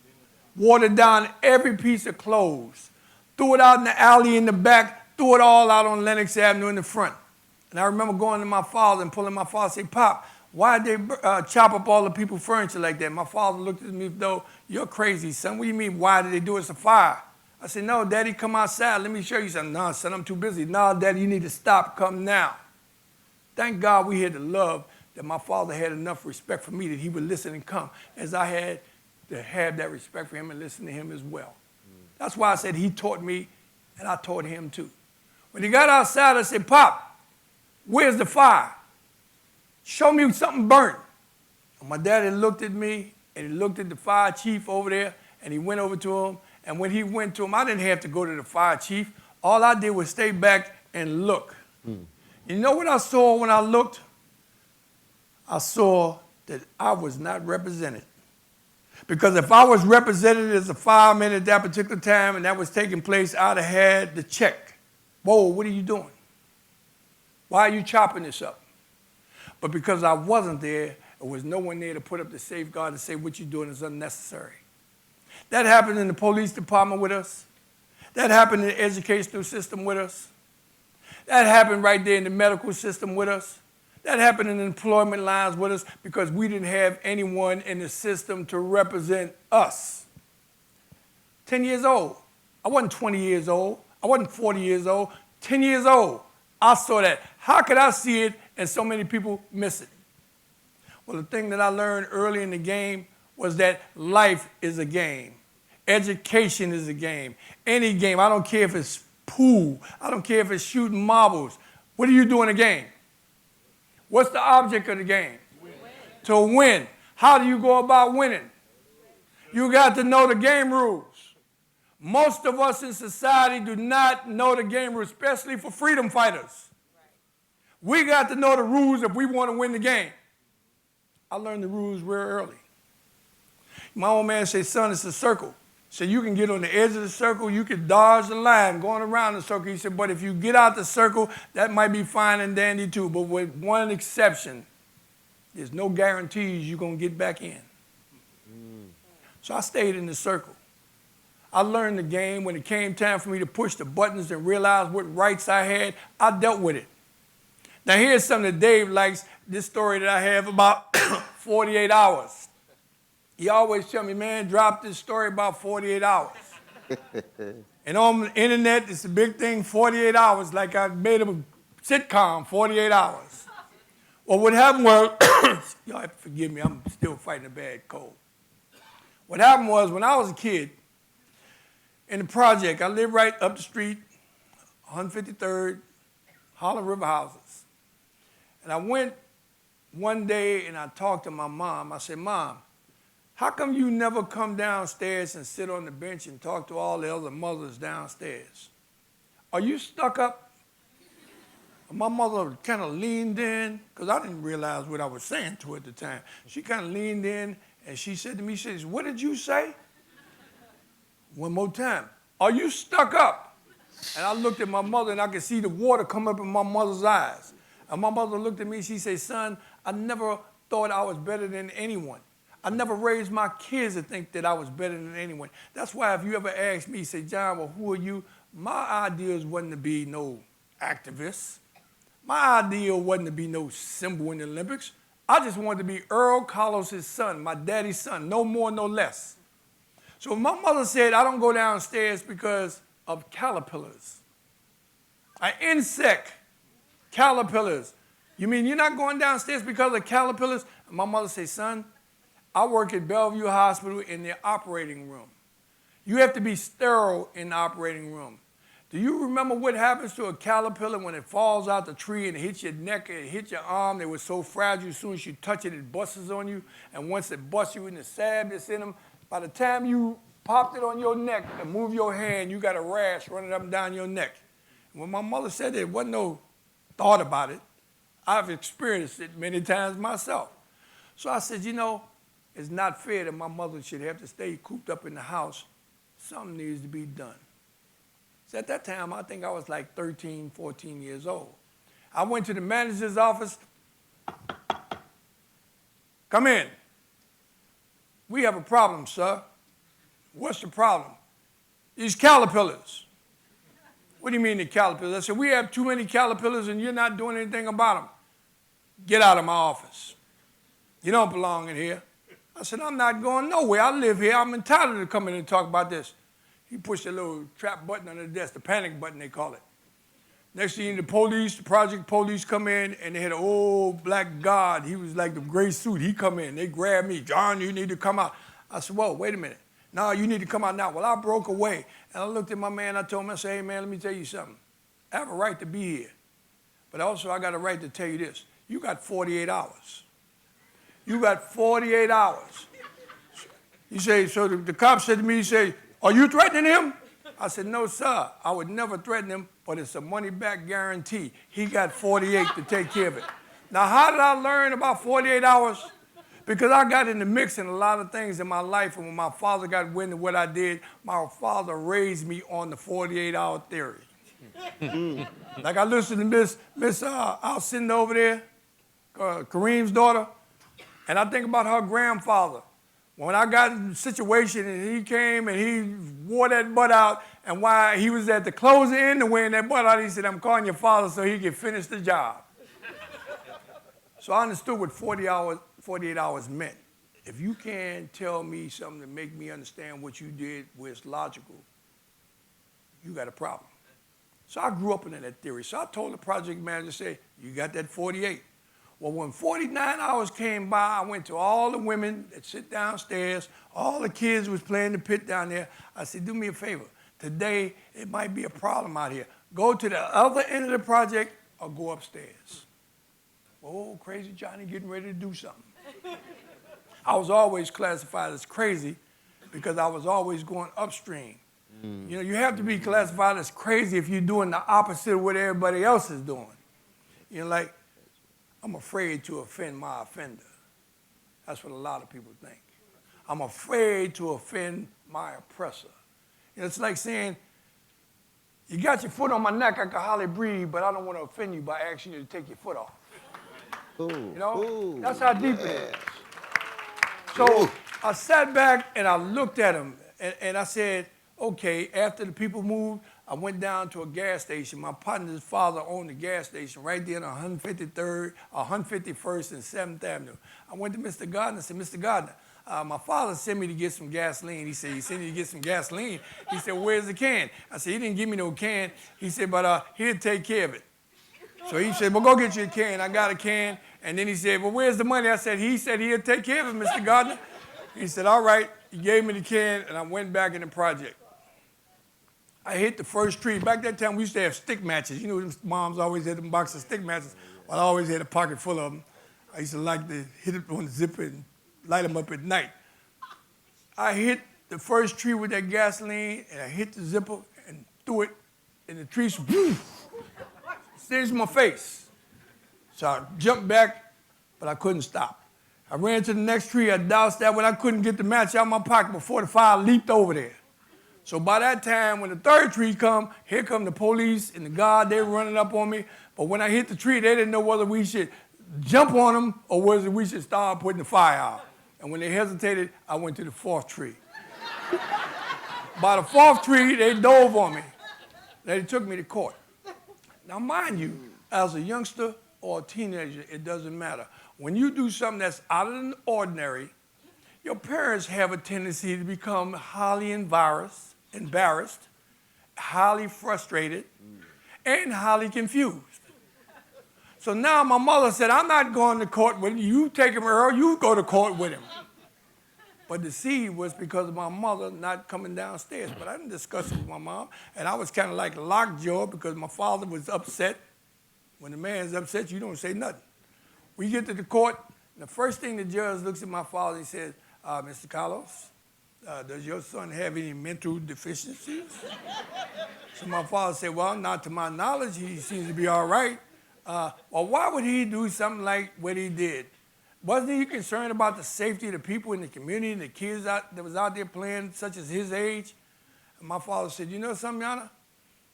water down every piece of clothes, threw it out in the alley in the back, threw it all out on Lenox Avenue in the front. And I remember going to my father and pulling my father and say, Pop, why'd they chop up all the people's furniture like that? My father looked at me as though, you're crazy, son. What do you mean, why did they do it? It's a fire. I said, no, Daddy, come outside. Let me show you something. No, son, I'm too busy. No, Daddy, you need to stop. Come now. Thank God we had the love that my father had enough respect for me that he would listen and come, as I had to have that respect for him and listen to him as well. That's why I said he taught me and I taught him too. When he got outside, I said, Pop, where's the fire? Show me something burnt. And my daddy looked at me, and he looked at the fire chief over there, and he went over to him. And when he went to him, I didn't have to go to the fire chief. All I did was stay back and look. You know what I saw when I looked? I saw that I was not represented. Because if I was represented as a fireman at that particular time and that was taking place, I'd have had the check. Whoa, what are you doing? Why are you chopping this up? But because I wasn't there, there was no one there to put up the safeguard and say what you're doing is unnecessary. That happened in the police department with us. That happened in the educational system with us. That happened right there in the medical system with us. That happened in the employment lines with us because we didn't have anyone in the system to represent us. 10 years old. I wasn't 20 years old. I wasn't 40 years old. 10 years old. I saw that. How could I see it and so many people miss it? Well, the thing that I learned early in the game was that life is a game. Education is a game. Any game. I don't care if it's pool. I don't care if it's shooting marbles. What do you do in a game? What's the object of the game? Win. To win. How do you go about winning? You got to know the game rules. Most of us in society do not know the game rules, especially for freedom fighters. We got to know the rules if we want to win the game. I learned the rules real early. My old man said, son, it's a circle. So you can get on the edge of the circle, you can dodge the line going around the circle. He said, but if you get out the circle, that might be fine and dandy too. But with one exception, there's no guarantees you're going to get back in. So I stayed in the circle. I learned the game. When it came time for me to push the buttons and realize what rights I had, I dealt with it. Now here's something that Dave likes, this story that I have about 48 hours. He always tell me, man, drop this story about 48 hours. And on the internet, it's a big thing, 48 hours, like I made a sitcom, 48 hours. Well, what happened was, y'all have to forgive me, I'm still fighting a bad cold. What happened was, when I was a kid, in the project, I lived right up the street, 153rd, Holland River Houses. And I went one day and I talked to my mom. I said, Mom, how come you never come downstairs and sit on the bench and talk to all the other mothers downstairs? Are you stuck up? My mother kind of leaned in, because I didn't realize what I was saying to her at the time. She kind of leaned in and she said to me, she says, what did you say? One more time. Are you stuck up? And I looked at my mother and I could see the water come up in my mother's eyes. And my mother looked at me, she said, son, I never thought I was better than anyone. I never raised my kids to think that I was better than anyone. That's why if you ever ask me, say, John, well, who are you? My ideas wasn't to be no activist. My idea wasn't to be no symbol in the Olympics. I just wanted to be Earl Carlos' son, my daddy's son, no more, no less. So my mother said, I don't go downstairs because of caterpillars. An insect, caterpillars. You mean you're not going downstairs because of caterpillars? And my mother said, son, I work at Bellevue Hospital in the operating room. You have to be sterile in the operating room. Do you remember what happens to a caterpillar when it falls out the tree and it hits your neck and it hits your arm? They were so fragile, as soon as you touch it, it busts on you. And once it busts you in the salve that's in them, by the time you popped it on your neck and move your hand, you got a rash running up and down your neck. And when my mother said there wasn't no thought about it, I've experienced it many times myself. So I said, you know, it's not fair that my mother should have to stay cooped up in the house. Something needs to be done. So at that time, I think I was like 13, 14 years old. I went to the manager's office. Come in. We have a problem, sir. What's the problem? These caterpillars. What do you mean the caterpillars? I said, we have too many caterpillars and you're not doing anything about them. Get out of my office. You don't belong in here. I said, I'm not going nowhere. I live here. I'm entitled to come in and talk about this. He pushed a little trap button on the desk, the panic button, they call it. Next thing, the police, the project police come in, and they had an old black guard. He was like the gray suit. He come in. They grabbed me. John, you need to come out. I said, whoa, wait a minute. No, you need to come out now. Well, I broke away. And I looked at my man. I told him, I said, hey, man, let me tell you something. I have a right to be here. But also, I got a right to tell you this. You got 48 hours. You got 48 hours. He said, so the cop said to me, he said, are you threatening him? I said, no, sir. I would never threaten him, but it's a money-back guarantee. He got 48 to take care of it. Now, how did I learn about 48 hours? Because I got in the mix in a lot of things in my life, and when my father got wind of what I did, my father raised me on the 48-hour theory. Like I listened to Miss Alcinda over there, Kareem's daughter, and I think about her grandfather. When I got in the situation and he came and he wore that butt out, and while he was at the closing end of wearing that butt out, he said, I'm calling your father so he can finish the job. So I understood what 48 hours meant. If you can't tell me something to make me understand what you did where it's logical, you got a problem. So I grew up into that theory. So I told the project manager, say, you got that 48. Well, when 49 hours came by, I went to all the women that sit downstairs, all the kids was playing the pit down there. I said, do me a favor. Today, it might be a problem out here. Go to the other end of the project or go upstairs. Oh, crazy Johnny getting ready to do something. I was always classified as crazy because I was always going upstream. You know, you have to be classified as crazy if you're doing the opposite of what everybody else is doing. You know, like, I'm afraid to offend my offender. That's what a lot of people think. I'm afraid to offend my oppressor. You know, it's like saying, you got your foot on my neck, I can hardly breathe, but I don't want to offend you by asking you to take your foot off. Ooh, You know? ooh, That's how deep yes. it is. So I sat back and I looked at him and I said, okay, after the people moved, I went down to a gas station. My partner's father owned a gas station right there on 151st and 7th Avenue. I went to Mr. Gardner and said, Mr. Gardner, my father sent me to get some gasoline. He said, he sent you to get some gasoline. He said, where's the can? I said, he didn't give me no can. He said, but he'll take care of it. So he said, well, go get you a can. I got a can. And then he said, well, where's the money? I said, he said he'll take care of it, Mr. Gardner. He said, all right. He gave me the can, and I went back in the project. I hit the first tree. Back that time, we used to have stick matches. You know, moms always had them boxes of stick matches. Well, I always had a pocket full of them. I used to like to hit it on the zipper and light them up at night. I hit the first tree with that gasoline, and I hit the zipper and threw it, and the tree singed my face. So I jumped back, but I couldn't stop. I ran to the next tree. I doused that one. I couldn't get the match out of my pocket before the fire leaped over there. So by that time, when the third tree come, here come the police and the guard. They were running up on me. But when I hit the tree, they didn't know whether we should jump on them or whether we should start putting the fire out. And when they hesitated, I went to the fourth tree. By the fourth tree, they dove on me. They took me to court. Now, mind you, as a youngster or a teenager, it doesn't matter. When you do something that's out of the ordinary, your parents have a tendency to become highly embarrassed, highly frustrated, and highly confused. So now my mother said, I'm not going to court with him. You take him, Earl, you go to court with him. But the seed was because of my mother not coming downstairs. But I didn't discuss it with my mom. And I was kind of like lockjaw because my father was upset. When the man's upset, you don't say nothing. We get to the court, and the first thing the judge looks at my father, he says, Mr. Carlos, does your son have any mental deficiencies? So my father said, well, not to my knowledge. He seems to be all right. Well, why would he do something like what he did? Wasn't he concerned about the safety of the people in the community and the kids that was out there playing, such as his age? And my father said, you know something, Yana?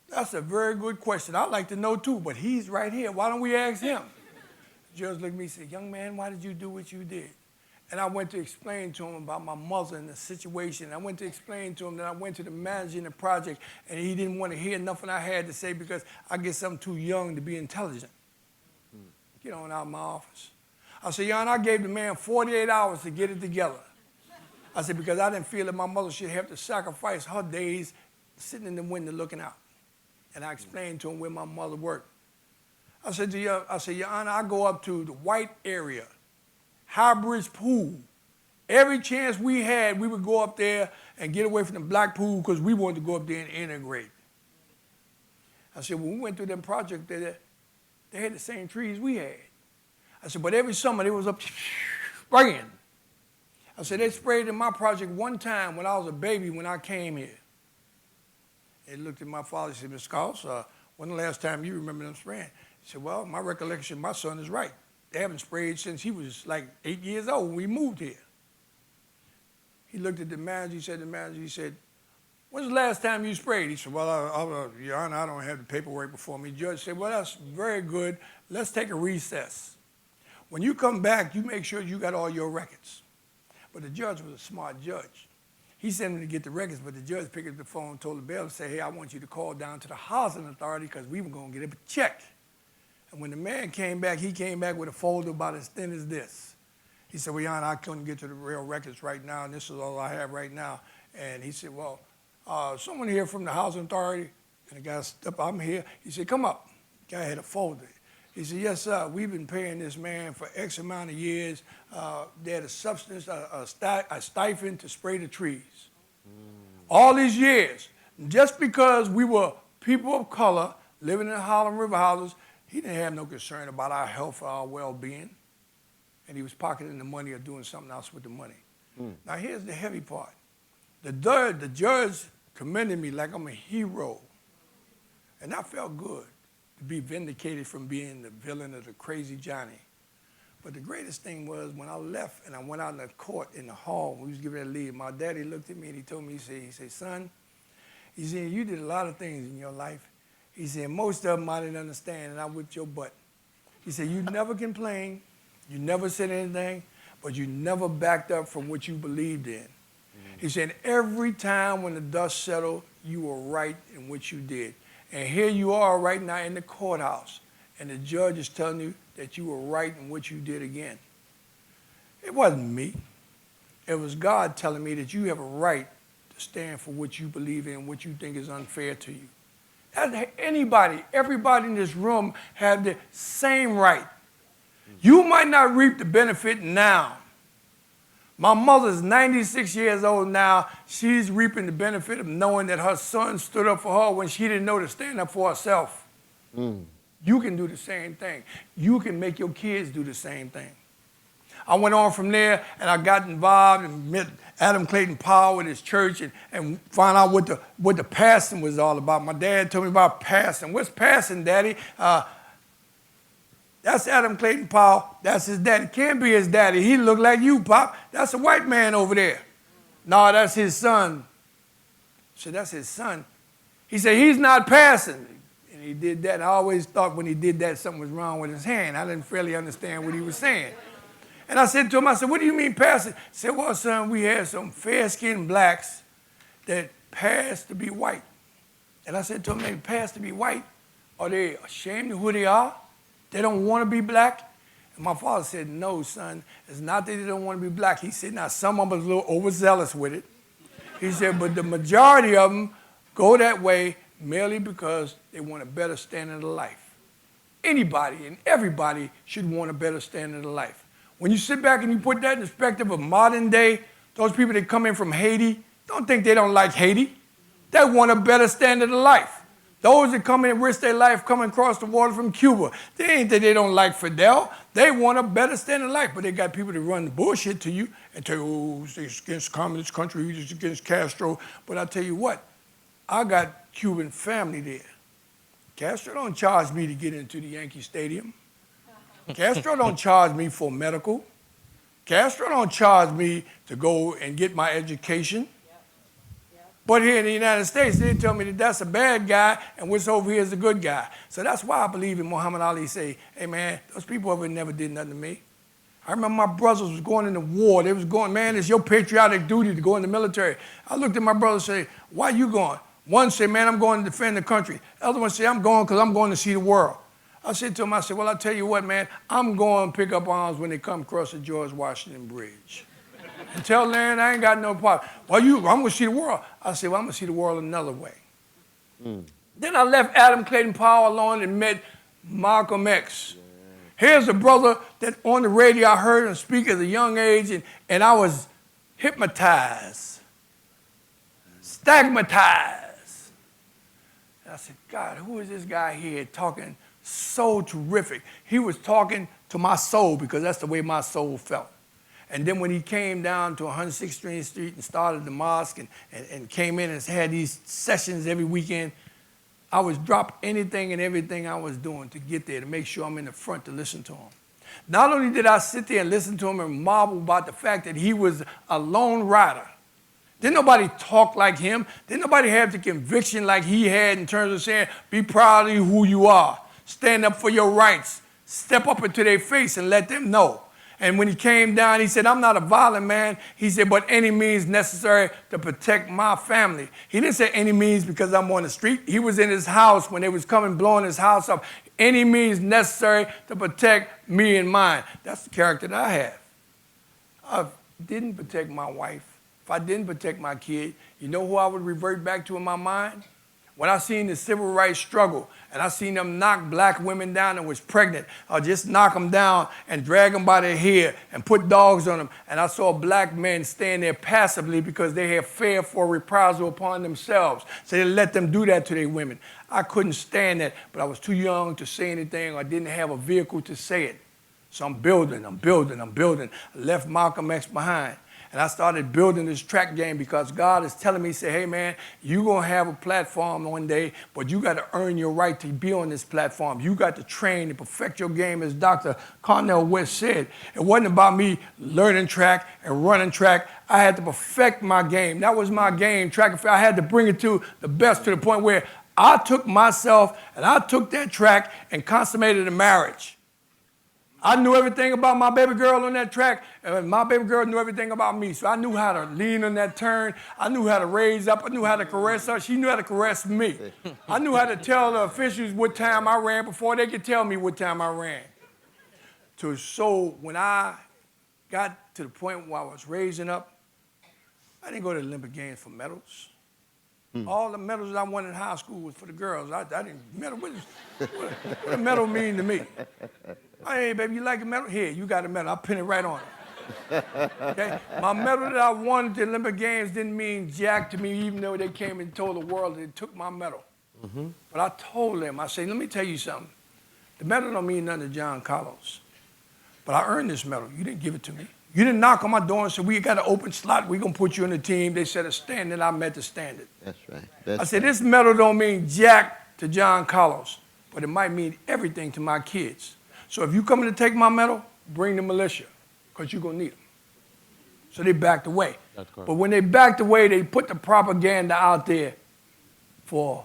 That's a very good question. I'd like to know, too, but he's right here. Why don't we ask him? The judge looked at me and said, young man, why did you do what you did? And I went to explain to him about my mother and the situation. I went to explain to him that I went to the manager in the project, and he didn't want to hear nothing I had to say because I guess I'm too young to be intelligent. Get on out of my office. I said, Jan, I gave the man 48 hours to get it together. I said, because I didn't feel that my mother should have to sacrifice her days sitting in the window looking out. And I explained to him where my mother worked. I said, Your Honor, I go up to the white area, High Bridge Pool. Every chance we had, we would go up there and get away from the black pool because we wanted to go up there and integrate. I said, when we went through them projects, they had the same trees we had. I said, but every summer they was up spraying. I said, they sprayed in my project one time when I was a baby when I came here. They looked at my father and said, Mr. Carlos, when the last time you remember them spraying? He said, well, my recollection, my son is right. They haven't sprayed since he was like 8 years old when we moved here. He looked at the manager, he said, when's the last time you sprayed? He said, well, Your Honor, I don't have the paperwork before me. The judge said, well, that's very good. Let's take a recess. When you come back, you make sure you got all your records. But the judge was a smart judge. He sent him to get the records, but the judge picked up the phone and told the bailiff, say, hey, I want you to call down to the housing authority because we were going to get a check. And when the man came back, he came back with a folder about as thin as this. He said, well, Your Honor, I couldn't get to the real records right now, and this is all I have right now. And he said, well, someone here from the housing authority, and the guy stepped up, I'm here. He said, come up. The guy had a folder. He said, yes, sir, we've been paying this man for X amount of years. They had a substance, a stipend to spray the trees. All these years, just because we were people of color living in Harlem River houses, he didn't have no concern about our health or our well-being. And he was pocketing the money or doing something else with the money. Now, here's the heavy part. The judge commended me like I'm a hero. And I felt good to be vindicated from being the villain of the Crazy Johnny. But the greatest thing was when I left and I went out in the court in the hall, we was getting ready to leave, my daddy looked at me and he told me, he said, son, he said, you did a lot of things in your life. He said, most of them I didn't understand and I whipped your butt. He said, you never complained, you never said anything, but you never backed up from what you believed in. He said, every time when the dust settled, you were right in what you did. And here you are right now in the courthouse, and the judge is telling you that you were right in what you did again. It wasn't me. It was God telling me that you have a right to stand for what you believe in, what you think is unfair to you. Anybody, everybody in this room have the same right. You might not reap the benefit now. My mother's 96 years old now. She's reaping the benefit of knowing that her son stood up for her when she didn't know to stand up for herself. You can do the same thing. You can make your kids do the same thing. I went on from there and I got involved and met Adam Clayton Powell with his church and found out what the passing was all about. My dad told me about passing. What's passing, Daddy? That's Adam Clayton Powell. That's his daddy. Can't be his daddy. He look like you, Pop. That's a white man over there. No, that's his son. So that's his son. He said, he's not passing. And he did that. I always thought when he did that, something was wrong with his hand. I didn't fairly understand what he was saying. And I said to him, I said, what do you mean passing? He said, well, son, we had some fair-skinned blacks that passed to be white. And I said to him, they passed to be white. Are they ashamed of who they are? They don't want to be black? And my father said, no, son, it's not that they don't want to be black. He said, now, some of them are a little overzealous with it. He said, but the majority of them go that way merely because they want a better standard of life. Anybody and everybody should want a better standard of life. When you sit back and you put that in perspective of modern day, those people that come in from Haiti, don't think they don't like Haiti. They want a better standard of life. Those that come in and risk their life coming across the water from Cuba, they ain't that they don't like Fidel. They want a better standard of life. But they got people that run the bullshit to you and tell you, oh, it's against communist country, it's against Castro. But I tell you what, I got Cuban family there. Castro don't charge me to get into the Yankee Stadium. Castro don't charge me for medical. Castro don't charge me to go and get my education. But here in the United States, they tell me that that's a bad guy and what's over here is a good guy. So that's why I believe in Muhammad Ali say, hey, man, those people over there never did nothing to me. I remember my brothers was going into war. They was going, man, it's your patriotic duty to go in the military. I looked at my brother and said, why you going? One said, man, I'm going to defend the country. The other one said, I'm going because I'm going to see the world. I said to him, I said, well, I'll tell you what, man, I'm going to pick up arms when they come across the George Washington Bridge. And tell Larry I ain't got no problem. Well, I'm going to see the world. I said, well, I'm going to see the world another way. Then I left Adam Clayton Powell alone and met Malcolm X. Here's a brother that on the radio I heard him speak at a young age, and I was hypnotized, stigmatized. And I said, God, who is this guy here talking so terrific? He was talking to my soul because that's the way my soul felt. And then when he came down to 116th Street and started the mosque and came in and had these sessions every weekend, I was drop anything and everything I was doing to get there, to make sure I'm in the front to listen to him. Not only did I sit there and listen to him and marvel about the fact that he was a lone rider. Didn't nobody talk like him. Didn't nobody have the conviction like he had in terms of saying, be proud of who you are. Stand up for your rights. Step up into their face and let them know. And when he came down, he said, I'm not a violent man. He said, but any means necessary to protect my family. He didn't say any means because I'm on the street. He was in his house when they was coming, blowing his house up. Any means necessary to protect me and mine. That's the character that I have. I didn't protect my wife. If I didn't protect my kid, you know who I would revert back to in my mind? When I seen the civil rights struggle and I seen them knock black women down and was pregnant, or just knock them down and drag them by their hair and put dogs on them. And I saw black men stand there passively because they had fear for reprisal upon themselves. So they let them do that to their women. I couldn't stand that, but I was too young to say anything or didn't have a vehicle to say it. So I'm building. I left Malcolm X behind. And I started building this track game because God is telling me, say, hey man, you're gonna have a platform one day, but you gotta earn your right to be on this platform. You got to train and perfect your game, as Dr. Cornel West said. It wasn't about me learning track and running track. I had to perfect my game. That was my game, track and field. I had to bring it to the best, to the point where I took myself and I took that track and consummated a marriage. I knew everything about my baby girl on that track, and my baby girl knew everything about me. So I knew how to lean on that turn. I knew how to raise up. I knew how to caress her. She knew how to caress me. I knew how to tell the officials what time I ran before they could tell me what time I ran. So when I got to the point where I was raising up, I didn't go to the Olympic Games for medals. All the medals I won in high school was for the girls. I didn't medal. What a medal mean to me? Hey, baby, you like a medal? Here, you got a medal. I'll pin it right on it. Okay? My medal that I won at the Olympic Games didn't mean jack to me, even though they came and told the world they took my medal. But I told them, I said, let me tell you something. The medal don't mean nothing to John Carlos. But I earned this medal. You didn't give it to me. You didn't knock on my door and say, we got an open slot. We're going to put you in the team. They set a standard. I met the standard. That's right. I said, this medal don't mean jack to John Carlos, but it might mean everything to my kids. So if you coming to take my medal, bring the militia, because you're going to need them. So they backed away. But when they backed away, they put the propaganda out there for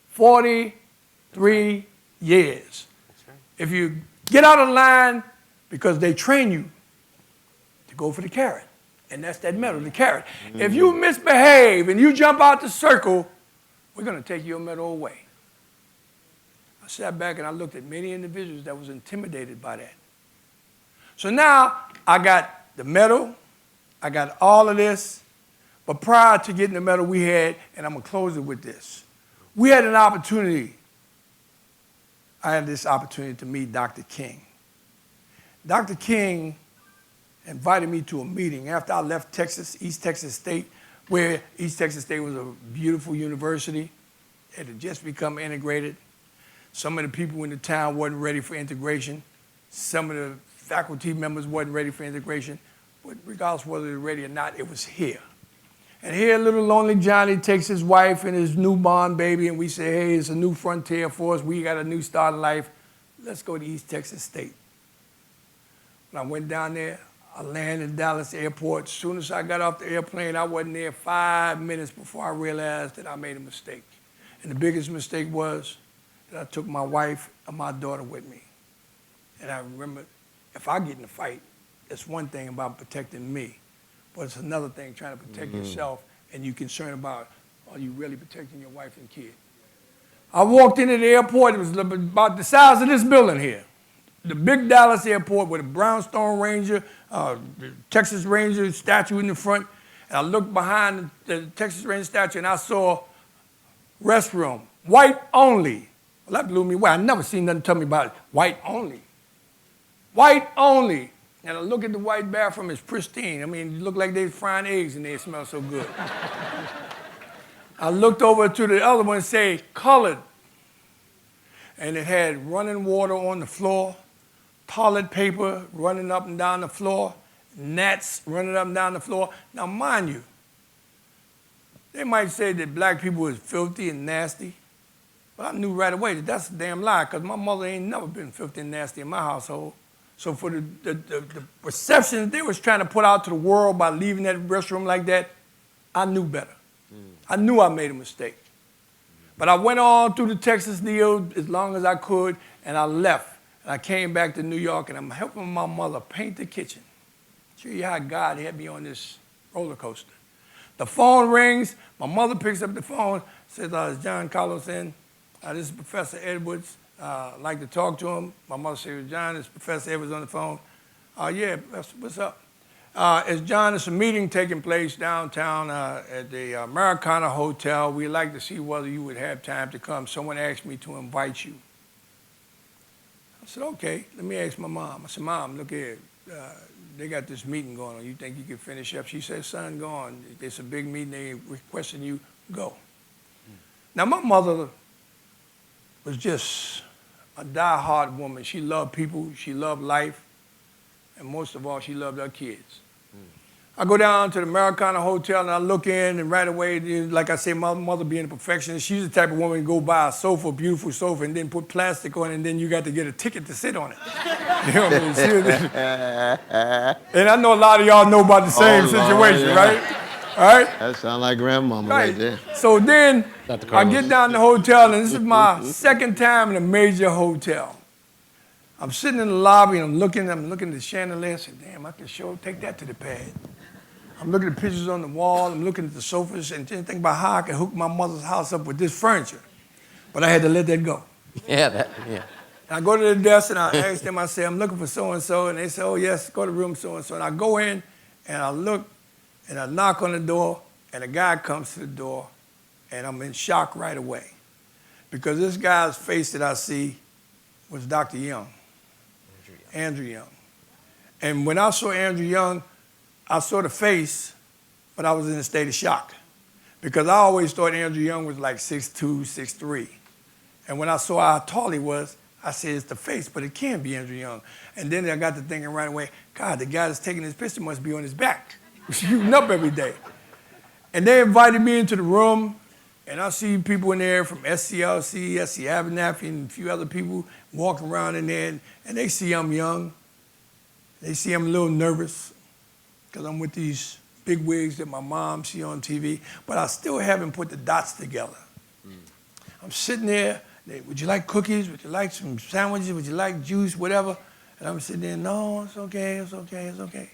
43 years. If you get out of line, because they train you to go for the carrot. And that's that medal, the carrot. If you misbehave and you jump out the circle, we're going to take your medal away. I sat back and I looked at many individuals that was intimidated by that. So now I got the medal, I got all of this, but prior to getting the medal we had, and I'm going to close it with this, we had an opportunity. I had this opportunity to meet Dr. King. Dr. King invited me to a meeting after I left Texas, East Texas State, where East Texas State was a beautiful university. It had just become integrated. Some of the people in the town wasn't ready for integration. Some of the faculty members wasn't ready for integration. But regardless of whether they were ready or not, it was here. And here little lonely Johnny takes his wife and his newborn baby, and we say, hey, it's a new frontier for us. We got a new start in life. Let's go to East Texas State. When I went down there, I landed at Dallas Airport. As soon as I got off the airplane, I wasn't there 5 minutes before I realized that I made a mistake. And the biggest mistake was that I took my wife and my daughter with me. And I remember, if I get in a fight, it's one thing about protecting me, but it's another thing trying to protect yourself, and you're concerned about, are you really protecting your wife and kid? I walked into the airport. It was about the size of this building here. The big Dallas airport with a brownstone Ranger, Texas Ranger statue in the front. And I looked behind the Texas Ranger statue and I saw restroom, white only. Well, that blew me away. I never seen nothing tell me about it. White only. White only. And I look at the white bathroom, it's pristine. I mean, it looked like they was frying eggs and they smell so good. I looked over to the other one and said, colored. And it had running water on the floor, toilet paper running up and down the floor, gnats running up and down the floor. Now, mind you, they might say that black people is filthy and nasty, but I knew right away that that's a damn lie, because my mother ain't never been filthy and nasty in my household. So for the perception that they was trying to put out to the world by leaving that restroom like that, I knew better. I knew I made a mistake. But I went on through the Texas deal as long as I could, and I left. And I came back to New York, and I'm helping my mother paint the kitchen. Show you how God had me on this roller coaster. The phone rings. My mother picks up the phone, says, is John Carlos in? This is Professor Edwards. I'd like to talk to him. My mother said, John, is Professor Edwards on the phone? Yeah, what's up? It's John, it's a meeting taking place downtown at the Americana Hotel. We'd like to see whether you would have time to come. Someone asked me to invite you. I said, okay, let me ask my mom. I said, Mom, look here. They got this meeting going on. You think you can finish up? She said, son, go on. It's a big meeting. They requesting you go. Now, my mother was just a die-hard woman. She loved people. She loved life. And most of all, she loved her kids. I go down to the Americana Hotel and I look in, and right away, like I say, my mother being a perfectionist, she's the type of woman to go buy a sofa, a beautiful sofa, and then put plastic on it, and then you got to get a ticket to sit on it. You know what I mean? And I know a lot of y'all know about the same situation, yeah. right? All right? That sounds like grandmama right there. So then I get down to the hotel, and this is my second time in a major hotel. I'm sitting in the lobby, and I'm looking at the chandelier, and say, damn, I can sure take that to the pad. I'm looking at the pictures on the wall, I'm looking at the sofas, and thinking about how I could hook my mother's house up with this furniture. But I had to let that go. Yeah. I go to the desk and I ask them, I say, I'm looking for so-and-so, and they say, oh, yes, go to room so-and-so. And I go in, and I look, and I knock on the door, and a guy comes to the door, and I'm in shock right away. Because this guy's face that I see was Dr. Young, Andrew Young. And when I saw Andrew Young, I saw the face, but I was in a state of shock. Because I always thought Andrew Young was like 6'2", 6'3". And when I saw how tall he was, I said, it's the face, but it can't be Andrew Young. And then I got to thinking right away, God, the guy that's taking this picture must be on his back, shooting up every day. And they invited me into the room, and I see people in there from SCLC, SC Abernathy, and a few other people walking around in there, and they see I'm young. They see I'm a little nervous, because I'm with these big wigs that my mom see on TV, but I still haven't put the dots together. I'm sitting there, would you like cookies? Would you like some sandwiches? Would you like juice, whatever? And I'm sitting there, no, it's okay, it's okay, it's okay.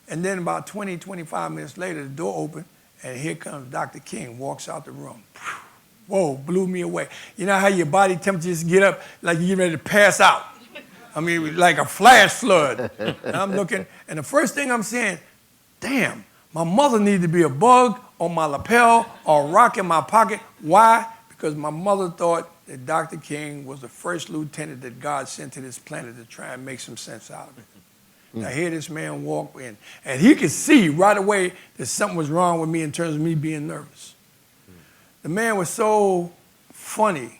And then about 20, 25 minutes later, the door opened, and here comes Dr. King, walks out the room. Whoa, blew me away. You know how your body temperature just get up like you're ready to pass out? I mean, like a flash flood. And I'm looking, and the first thing I'm saying, damn, my mother needed to be a bug on my lapel or a rock in my pocket. Why? Because my mother thought that Dr. King was the first lieutenant that God sent to this planet to try and make some sense out of it. Now, here this man walk in, and he could see right away that something was wrong with me in terms of me being nervous. The man was so funny.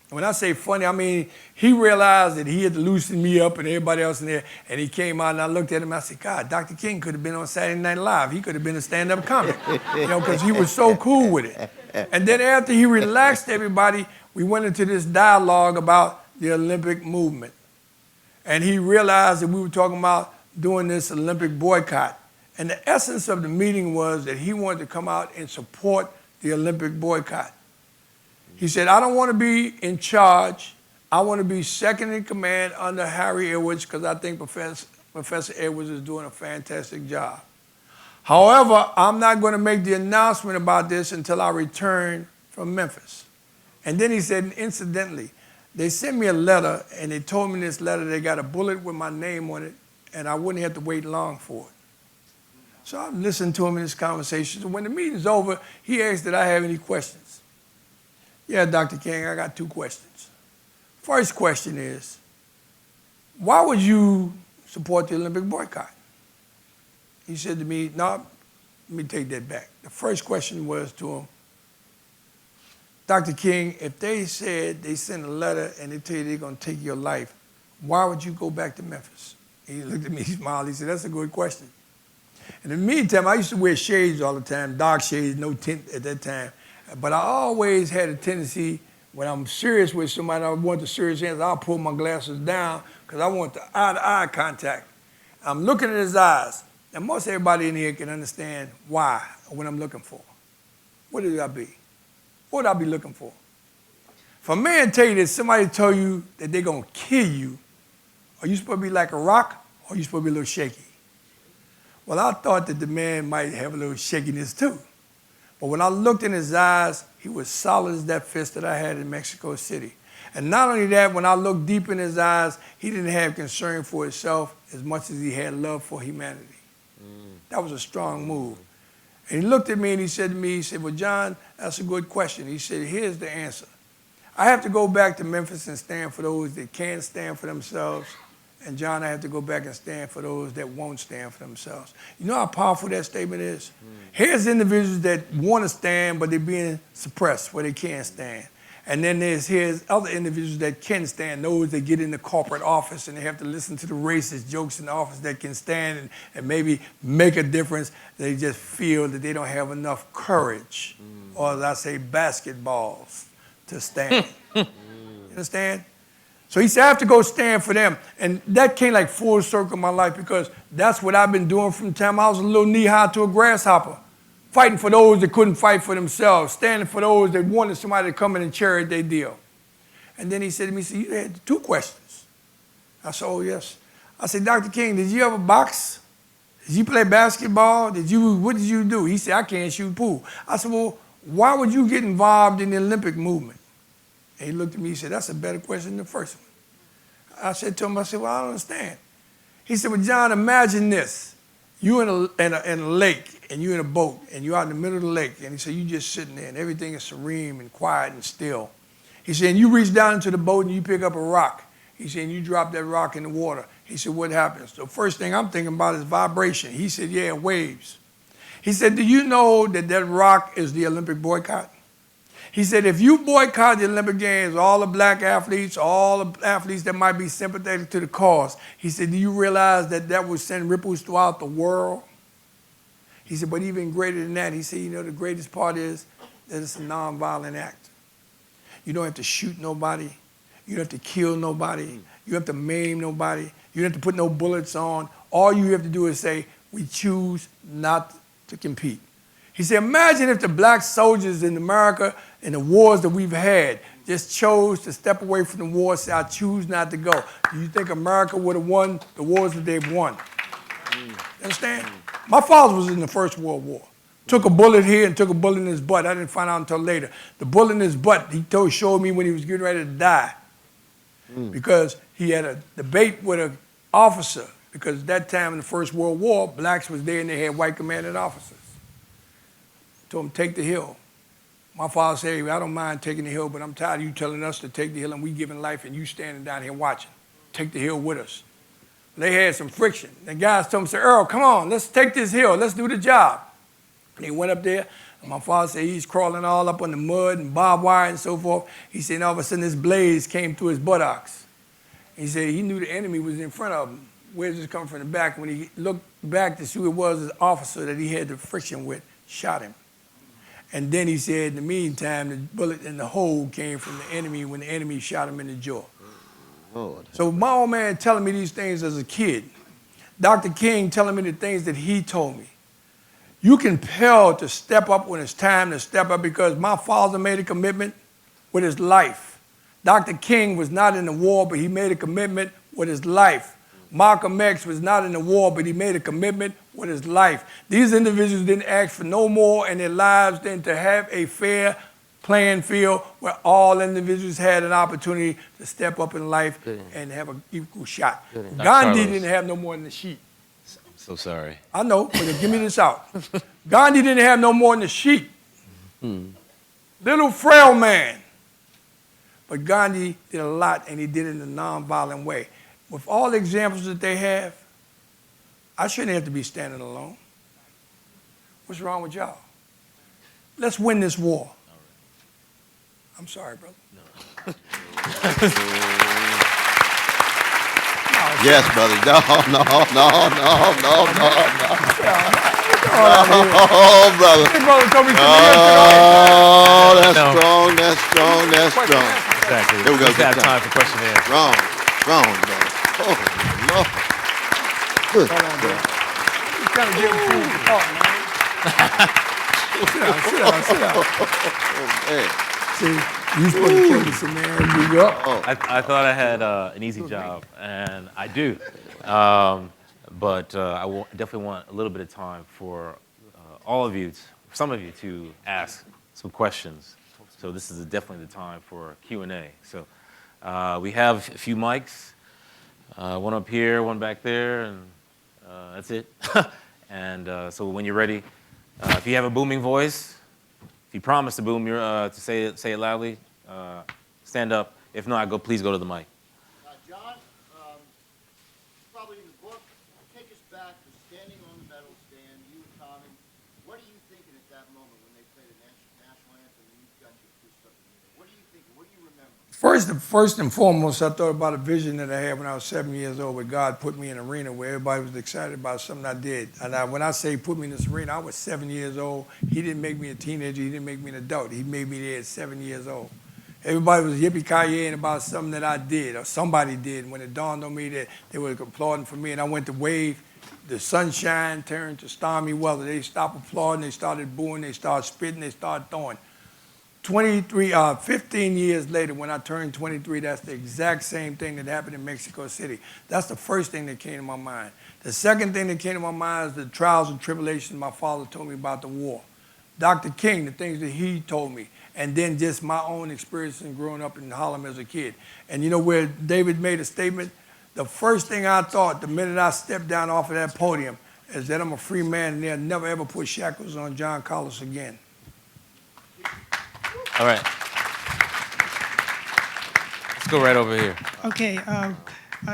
When I say funny, I mean, he realized that he had to loosen me up and everybody else in there, and he came out and I looked at him and I said, God, Dr. King could have been on Saturday Night Live. He could have been a stand-up comic, you know, because he was so cool with it. And then after he relaxed everybody, we went into this dialogue about the Olympic movement. And he realized that we were talking about doing this Olympic boycott. And the essence of the meeting was that he wanted to come out and support the Olympic boycott. He said, I don't want to be in charge. I want to be second in command under Harry Edwards because I think Professor Edwards is doing a fantastic job. However, I'm not going to make the announcement about this until I return from Memphis. And then he said, incidentally, they sent me a letter, and they told me in this letter they got a bullet with my name on it, and I wouldn't have to wait long for it. So I listened to him in this conversation. So when the meeting's over, he asked, did I have any questions? Yeah, Dr. King, I got 2 questions. First question is, why would you support the Olympic boycott? He said to me, no, let me take that back. The first question was to him, Dr. King, if they said they sent a letter and they tell you they're going to take your life, why would you go back to Memphis? He looked at me, he smiled, he said, that's a good question. In the meantime, I used to wear shades all the time, dark shades, no tint at that time. But I always had a tendency, when I'm serious with somebody, I want the serious answer, I'll pull my glasses down because I want the eye-to-eye contact. I'm looking at his eyes. And most everybody in here can understand why or what I'm looking for. What would I be? What would I be looking for? If a man tell you that somebody told you that they're going to kill you, are you supposed to be like a rock or are you supposed to be a little shaky? Well, I thought that the man might have a little shakiness too. But when I looked in his eyes, he was solid as that fist that I had in Mexico City. And not only that, when I looked deep in his eyes, he didn't have concern for himself as much as he had love for humanity. That was a strong move. And he looked at me and he said to me, he said, well, John, that's a good question. He said, here's the answer. I have to go back to Memphis and stand for those that can stand for themselves. And John, I have to go back and stand for those that won't stand for themselves. You know how powerful that statement is? Here's individuals that want to stand, but they're being suppressed where they can't stand. And then here's other individuals that can stand, those that get in the corporate office and they have to listen to the racist jokes in the office that can stand and maybe make a difference. They just feel that they don't have enough courage, or as I say, basketballs to stand. You understand? So he said, I have to go stand for them. And that came like full circle in my life because that's what I've been doing from the time I was a little knee-high to a grasshopper. Fighting for those that couldn't fight for themselves, standing for those that wanted somebody to come in and carry their deal. And then he said to me, you had 2 questions. I said, oh, yes. I said, Dr. King, did you ever box? Did you play basketball? What did you do? He said, I can't shoot pool. I said, well, why would you get involved in the Olympic movement? And he looked at me, he said, that's a better question than the first one. I said to him, well, I don't understand. He said, well, John, imagine this. You in a lake, and you're in a boat, and you're out in the middle of the lake, and he said, you just sitting there, and everything is serene and quiet and still. He said, and you reach down into the boat, and you pick up a rock. He said, and you drop that rock in the water. He said, what happens? The first thing I'm thinking about is vibration. He said, yeah, waves. He said, do you know that that rock is the Olympic boycott? He said, if you boycott the Olympic Games, all the black athletes, all the athletes that might be sympathetic to the cause, he said, do you realize that that would send ripples throughout the world? He said, but even greater than that, he said, you know, the greatest part is that it's a nonviolent act. You don't have to shoot nobody. You don't have to kill nobody. You don't have to maim nobody. You don't have to put no bullets on. All you have to do is say, we choose not to compete. He said, imagine if the black soldiers in America in the wars that we've had just chose to step away from the war and say, I choose not to go. Do you think America would have won the wars that they've won? You understand? My father was in the First World War. Took a bullet here and took a bullet in his butt. I didn't find out until later. The bullet in his butt, he showed me when he was getting ready to die because he had a debate with an officer because at that time in the First World War, blacks was there and they had white commanding officers. Told him, take the hill. My father said, I don't mind taking the hill, but I'm tired of you telling us to take the hill and we giving life and you standing down here watching. Take the hill with us. They had some friction. The guys told him, say, Earl, come on, let's take this hill. Let's do the job. And they went up there, and my father said he's crawling all up on the mud and barbed wire and so forth. He said, and all of a sudden this blaze came through his buttocks. He said he knew the enemy was in front of him. Where's this coming from the back? When he looked back to see who it was, his officer that he had the friction with shot him. And then he said, in the meantime, the bullet in the hole came from the enemy when the enemy shot him in the jaw. Lord. So my old man telling me these things as a kid, Dr. King telling me the things that he told me. You compelled to step up when it's time to step up because my father made a commitment with his life. Dr. King was not in the war, but he made a commitment with his life. Malcolm X was not in the war, but he made a commitment with his life. These individuals didn't ask for no more in their lives than to have a fair playing field where all individuals had an opportunity to step up in life and have an equal shot. Gandhi didn't have no more than the sheep. So sorry. I know, but give me this out. Gandhi didn't have no more than the sheep. Little frail man. But Gandhi did a lot, and he did it in a nonviolent way. With all the examples that they have, I shouldn't have to be standing alone. What's wrong with y'all? Let's win this war. I'm sorry, brother. No. Yes, brother. No. Oh, brother. Hey, brother, told me Oh, that's No. strong, that's strong, that's strong. Exactly. Here we go. We've got time for question and answer. Strong, brother. Oh, Lord. Good. You kind of give him food for thought, man. Sit down. Oh, man. See, you supposed to tell me some man, you up. I thought I had an easy job, and I do. But I definitely want a little bit of time for all of you, some of you, to ask some questions. So this is definitely the time for Q&A. So we have a few mics, one up here, one back there, and that's it. And so when you're ready, if you have a booming voice, if you promise to boom to say it loudly, stand up. If not, please go to the mic. John, probably in the book, take us back to standing on the medal stand, you and Tommie. What are you thinking at that moment when they play the national anthem and you got your first start in it? What do you think? What do you remember? First and foremost, I thought about a vision that I had when I was 7 years old, where God put me in an arena where everybody was excited about something I did. And when I say put me in this arena, I was 7 years old. He didn't make me a teenager. He didn't make me an adult. He made me there at 7 years old. Everybody was yippee-ki-yaying about something that I did or somebody did. When it dawned on me that they were applauding for me, and I went to wave, the sunshine turned to stormy weather. They stopped applauding. They started booing. They started spitting. They started throwing. 15 years later, when I turned 23, that's the exact same thing that happened in Mexico City. That's the first thing that came to my mind. The second thing that came to my mind is the trials and tribulations my father told me about the war. Dr. King, the things that he told me, and then just my own experiences growing up in Harlem as a kid. And you know where David made a statement? The first thing I thought the minute I stepped down off of that podium is that I'm a free man and they'll never ever put shackles on John Carlos again. All right. Let's go right over here. Okay,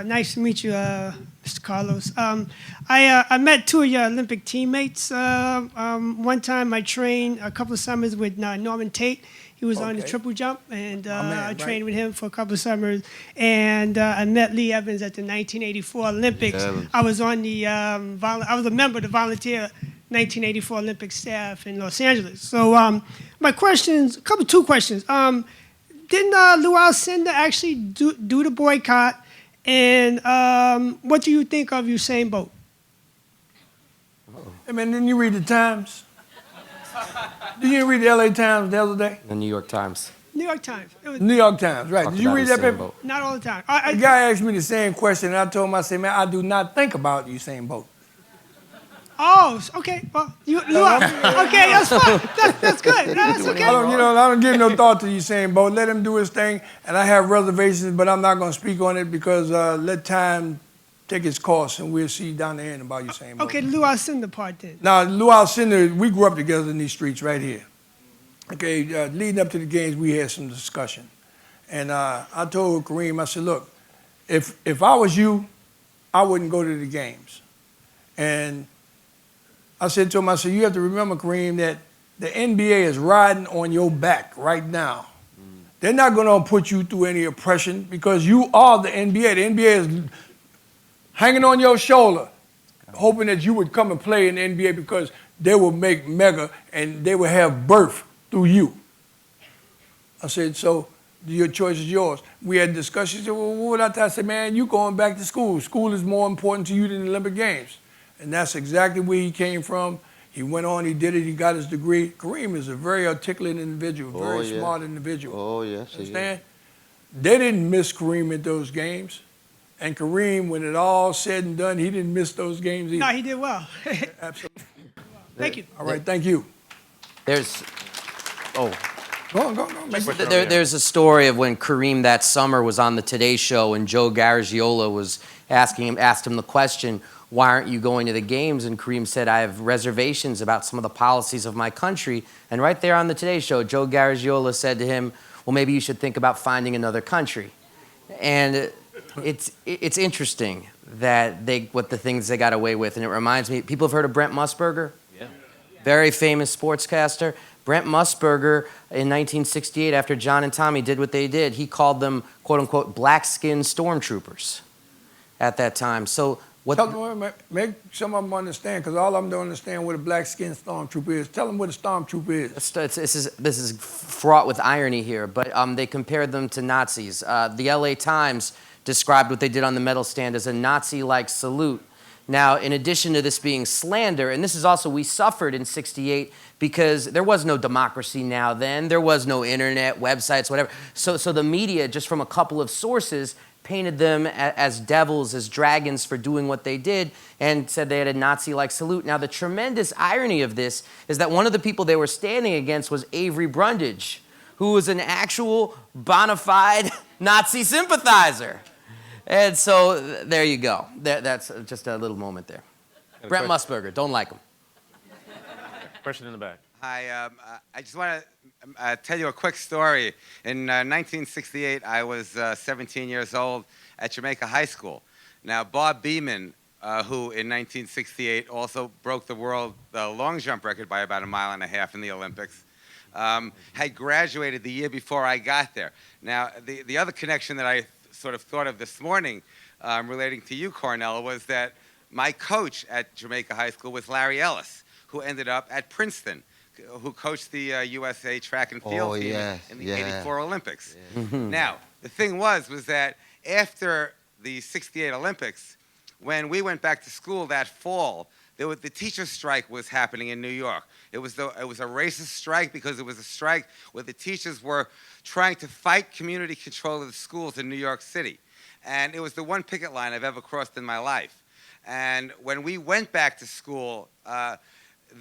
nice to meet you, Mr. Carlos. I met two of your Olympic teammates. One time I trained a couple of summers with Norman Tate. He was on the Okay. triple jump, and I trained right. with him for a couple of summers. And I met Lee Evans at the 1984 Olympics. I was on the I was a member of the volunteer 1984 Olympic staff in Los Angeles. So my questions, two questions. Didn't Lou Alcindor actually do the boycott? And what do you think of Usain Bolt? Hey man, didn't you read the Times? Did you read the LA Times the other day? The New York Times. New York Times. It was New York Times, right. Talked Did you about read that Usain paper? Bolt. not all the time. The guy asked me the same question, and I told him, I said, man, I do not think about Usain Bolt. Oh, okay. Well, okay, that's fine. That's good. That's okay. I don't give no thought to Usain Bolt. Let him do his thing, and I have reservations, but I'm not going to speak on it because let time take its course, and we'll see down the end about Usain Bolt. Okay, the Lou Alcindor part then. Now, Lou Alcindor, we grew up together in these streets right here. Okay, leading up to the games, we had some discussion. And I told Kareem, I said, look, if I was you, I wouldn't go to the games. And I said to him, I said, you have to remember, Kareem, that the NBA is riding on your back right now. They're not going to put you through any oppression because you are the NBA. The NBA is hanging on your shoulder, hoping that you would come and play in the NBA because they will make mega and they will have birth through you. I said, so your choice is yours. We had discussions. Well, what I said, man, you going back to school. School is more important to you than the Olympic Games. And that's exactly where he came from. He went on, he did it, he got his degree. Kareem is a very articulate individual, very smart individual. Oh, yes, he is. Understand? They didn't miss Kareem at those games. And Kareem, when it all said and done, he didn't miss those games either. No, he did well. Absolutely. Thank you. All right, thank you. There's, oh. Go on. Make it. There's a story of when Kareem that summer was on the Today Show and Joe Garagiola was asked him the question, why aren't you going to the games? And Kareem said, I have reservations about some of the policies of my country. And right there on the Today Show, Joe Garagiola said to him, well, maybe you should think about finding another country. And it's interesting that what the things they got away with. And it reminds me, people have heard of Brent Musburger? Yeah. Very famous sportscaster. Brent Musburger in 1968, after John and Tommie did what they did, he called them, quote unquote, black-skinned stormtroopers at that time. So Make some of them understand, because all of them don't understand what a black-skinned stormtrooper is. Tell them what a stormtrooper is. This is fraught with irony here, but they compared them to Nazis. The LA Times described what they did on the medal stand as a Nazi-like salute. Now, in addition to this being slander, and this is also, we suffered in '68 because there was no democracy now then, there was no internet, websites, whatever. So the media, just from a couple of sources, painted them as devils, as dragons for doing what they did, and said they had a Nazi-like salute. Now, the tremendous irony of this is that one of the people they were standing against was Avery Brundage, who was an actual bona fide Nazi sympathizer. And so there you go. That's just a little moment there. Brent Musburger, don't like him. Question in the back. Hi, I just want to tell you a quick story. In 1968, I was 17 years old at Jamaica High School. Now, Bob Beamon, who in 1968 also broke the world long jump record by about 1.5 miles in the Olympics, had graduated the year before I got there. Now, the other connection that I sort of thought of this morning relating to you, Cornel, was that my coach at Jamaica High School was Larry Ellis, who ended up at Princeton, who coached the USA track and field team in the '84 Olympics. Now, the thing was that after the '68 Olympics, when we went back to school that fall, the teacher's strike was happening in New York. It was a racist strike because it was a strike where the teachers were trying to fight community control of the schools in New York City. And it was the one picket line I've ever crossed in my life. And when we went back to school,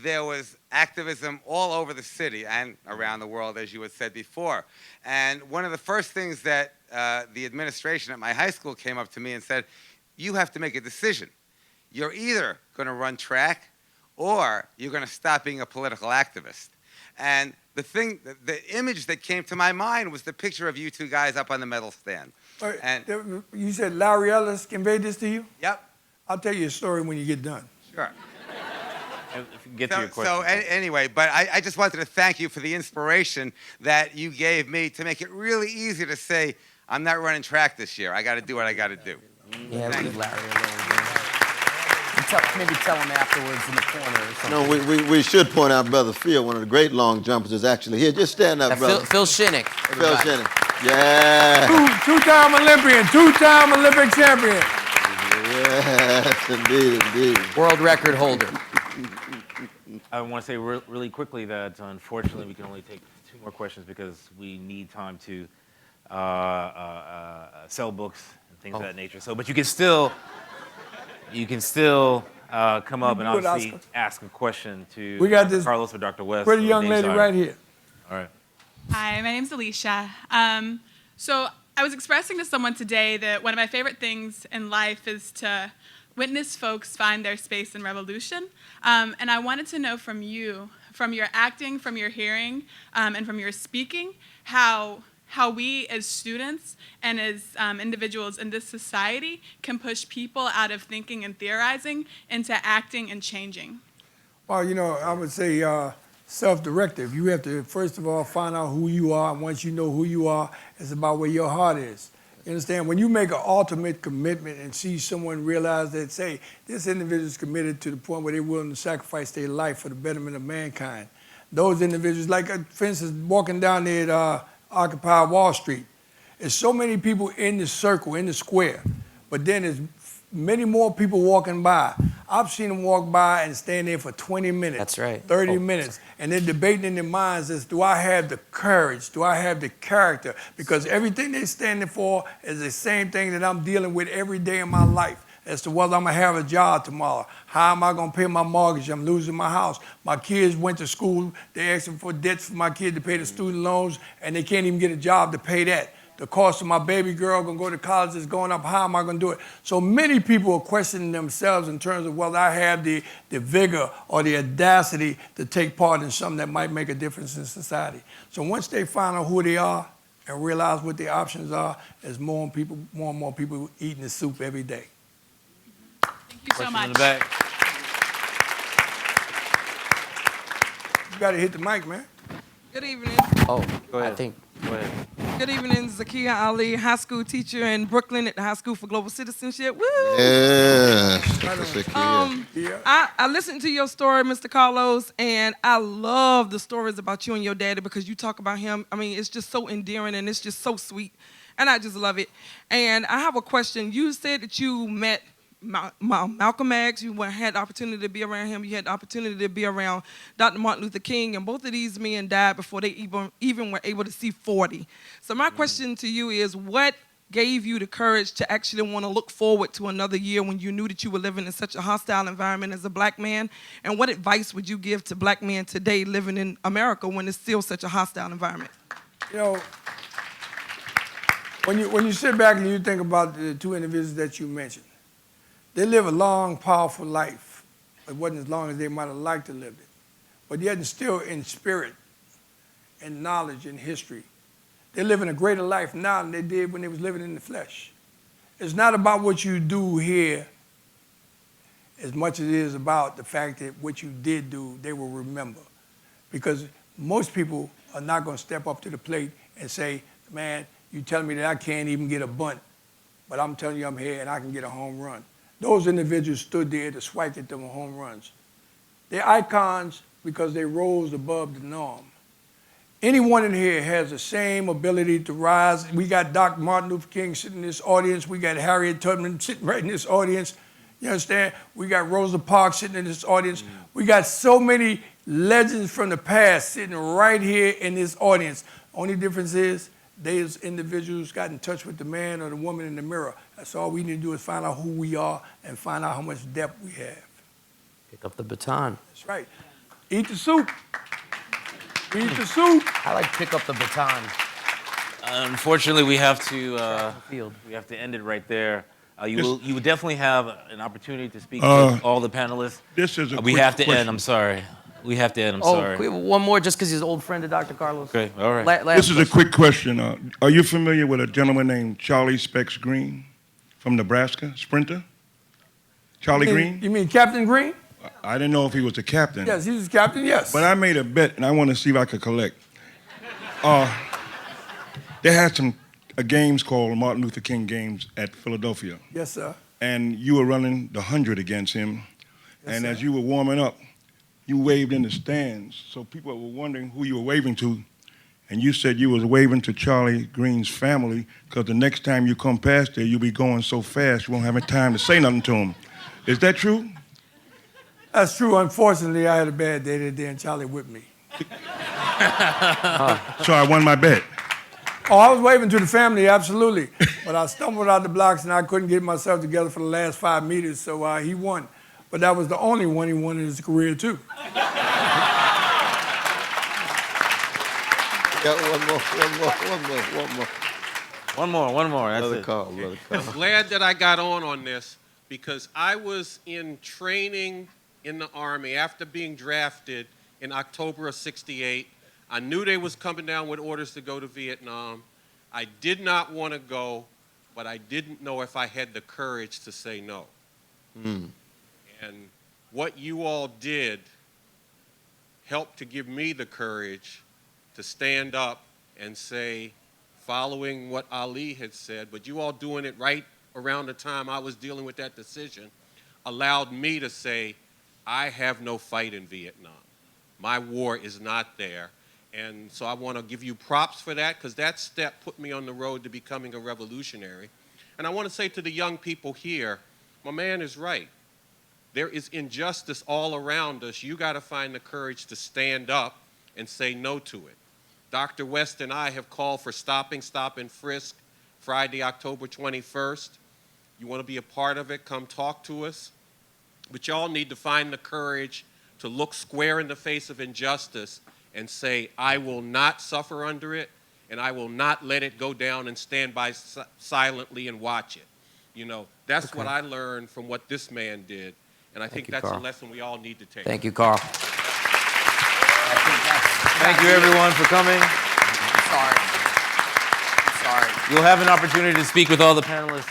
there was activism all over the city and around the world, as you had said before. And one of the first things that the administration at my high school came up to me and said, you have to make a decision. You're either going to run track or you're going to stop being a political activist. And the image that came to my mind was the picture of you two guys up on the medal stand. And You said Larry Ellis conveyed this to you? Yep. I'll tell you a story when you get done. Sure. Get to your question. So anyway, but I just wanted to thank you for the inspiration that you gave me to make it really easy to say, I'm not running track this year. I got to do what I got to do. Yeah, leave Larry alone. Maybe tell him afterwards in the corner or something. No, we should point out Brother Phil, one of the great long jumpers, is actually here. Just stand up, brother. Phil Shinnick. Phil Shinnick. Yeah. Two-time Olympian, two-time Olympic champion. Yes, indeed. World record holder. I want to say really quickly that unfortunately we can only take 2 more questions because we need time to sell books and things of that nature. So, but you can still come up and obviously ask a question to We got this Carlos or Dr. West. pretty or young Dave lady Zirin. right here. All right. Hi, my name's Alicia. So I was expressing to someone today that one of my favorite things in life is to witness folks find their space in revolution. And I wanted to know from you, from your acting, from your hearing, and from your speaking, how we as students and as individuals in this society can push people out of thinking and theorizing into acting and changing. Well, I would say self-directive. You have to, first of all, find out who you are. And once you know who you are, it's about where your heart is. You understand? When you make an ultimate commitment and see someone realize that, say, this individual is committed to the point where they're willing to sacrifice their life for the betterment of mankind. Those individuals, like, for instance, walking down there at Occupy Wall Street, there's so many people in the circle, in the square, but then there's many more people walking by. I've seen them walk by and stand there for 20 minutes. That's right. 30 minutes. And they're debating in their minds is, do I have the courage? Do I have the character? Because everything they're standing for is the same thing that I'm dealing with every day in my life as to whether I'm going to have a job tomorrow. How am I going to pay my mortgage? I'm losing my house. My kids went to school. They're asking for debts for my kid to pay the student loans, and they can't even get a job to pay that. The cost of my baby girl going to go to college is going up. How am I going to do it? So many people are questioning themselves in terms of whether I have the vigor or the audacity to take part in something that might make a difference in society. So once they find out who they are and realize what their options are, there's more and more people eating the soup every day. Thank you so Question much. in the back. You got to hit the mic, man. Good evening. Oh, Go ahead. I think. Go ahead. Good evening, Zakia Ali, high school teacher in Brooklyn at the High School for Global Citizenship. Woo! Yes. I listened to your story, Mr. Carlos, and I love the stories about you and your daddy because you talk about him. I mean, it's just so endearing and it's just so sweet, and I just love it. And I have a question. You said that you met Malcolm X, you had the opportunity to be around him, you had the opportunity to be around Dr. Martin Luther King, and both of these men died before they even were able to see 40. So my question to you is, what gave you the courage to actually want to look forward to another year when you knew that you were living in such a hostile environment as a black man? And what advice would you give to black men today living in America when it's still such a hostile environment? When you sit back and you think about the 2 individuals that you mentioned, they live a long, powerful life. It wasn't as long as they might have liked to live it. But yet still in spirit and knowledge and history. They're living a greater life now than they did when they was living in the flesh. It's not about what you do here as much as it is about the fact that what you did do, they will remember. Because most people are not going to step up to the plate and say, man, you telling me that I can't even get a bunt, but I'm telling you I'm here and I can get a home run. Those individuals stood there to swipe at them home runs. They're icons because they rose above the norm. Anyone in here has the same ability to rise. We got Dr. Martin Luther King sitting in this audience. We got Harriet Tubman sitting right in this audience. You understand? We got Rosa Parks sitting in this audience. We got so many legends from the past sitting right here in this audience. Only difference is they as individuals got in touch with the man or the woman in the mirror. That's all we need to do is find out who we are and find out how much depth we have. Pick up the baton. That's right. Eat the soup. Eat the soup. I like pick up the baton. Unfortunately, we have to end it right there. You will definitely have an opportunity to speak with all the panelists. This is a We quick have to question. end. I'm sorry. We have to end. I'm Oh, sorry. can we have one more just because he's an old friend of Dr. Carlos. Okay. All right. This is a quick question. Are you familiar with a gentleman named Charlie Specs Green from Nebraska, sprinter? Charlie Green? You mean Captain Green? I didn't know if he was a captain. Yes, he's a captain, yes. But I made a bet, and I want to see if I could collect. They had some games called Martin Luther King games at Philadelphia. Yes, sir. And you were running the 100 against him. Yes, and sir. as you were warming up, you waved in the stands. So people were wondering who you were waving to. And you said you was waving to Charlie Green's family because the next time you come past there, you'll be going so fast you won't have any time to say nothing to him. Is that true? That's true. Unfortunately, I had a bad day that day and Charlie whipped me. So I won my bet. Oh, I was waving to the family, absolutely. But I stumbled out the blocks and I couldn't get myself together for the last 5 meters, so he won. But that was the only one he won in his career, too. Got one more. One more. That's Another it. call, another call. I'm glad that I got on this because I was in training in the Army after being drafted in October of '68. I knew they was coming down with orders to go to Vietnam. I did not want to go, but I didn't know if I had the courage to say no. And what you all did helped to give me the courage to stand up and say, following what Ali had said, but you all doing it right around the time I was dealing with that decision, allowed me to say, I have no fight in Vietnam. My war is not there. And so I want to give you props for that because that step put me on the road to becoming a revolutionary. And I want to say to the young people here, my man is right. There is injustice all around us. You got to find the courage to stand up and say no to it. Dr. West and I have called for stop and frisk Friday, October 21st. You want to be a part of it, come talk to us. But y'all need to find the courage to look square in the face of injustice and say, I will not suffer under it, and I will not let it go down and stand by silently and watch it. You know, that's what I learned from what this man did, and I think that's a lesson we all need to take. Thank you, Carl. Thank you, everyone, for coming. I'm sorry. You'll have an opportunity to speak with all the panelists.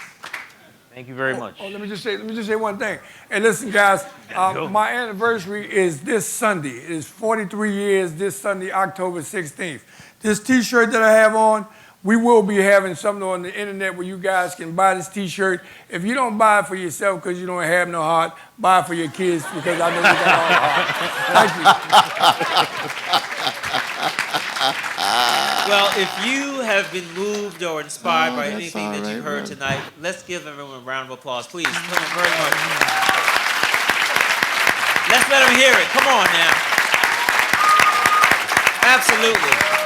Thank you very much. Oh, let me just say one thing. Hey, listen, guys, my anniversary is this Sunday. It is 43 years this Sunday, October 16th. This T-shirt that I have on, we will be having something on the internet where you guys can buy this T-shirt. If you don't buy it for yourself because you don't have no heart, buy it for your kids because I know you got all the heart. Thank you. Well, if you have been moved or inspired by anything that you heard tonight, let's give everyone a round of applause, please. Thank you very much. Let's let them hear it. Come on now. Absolutely.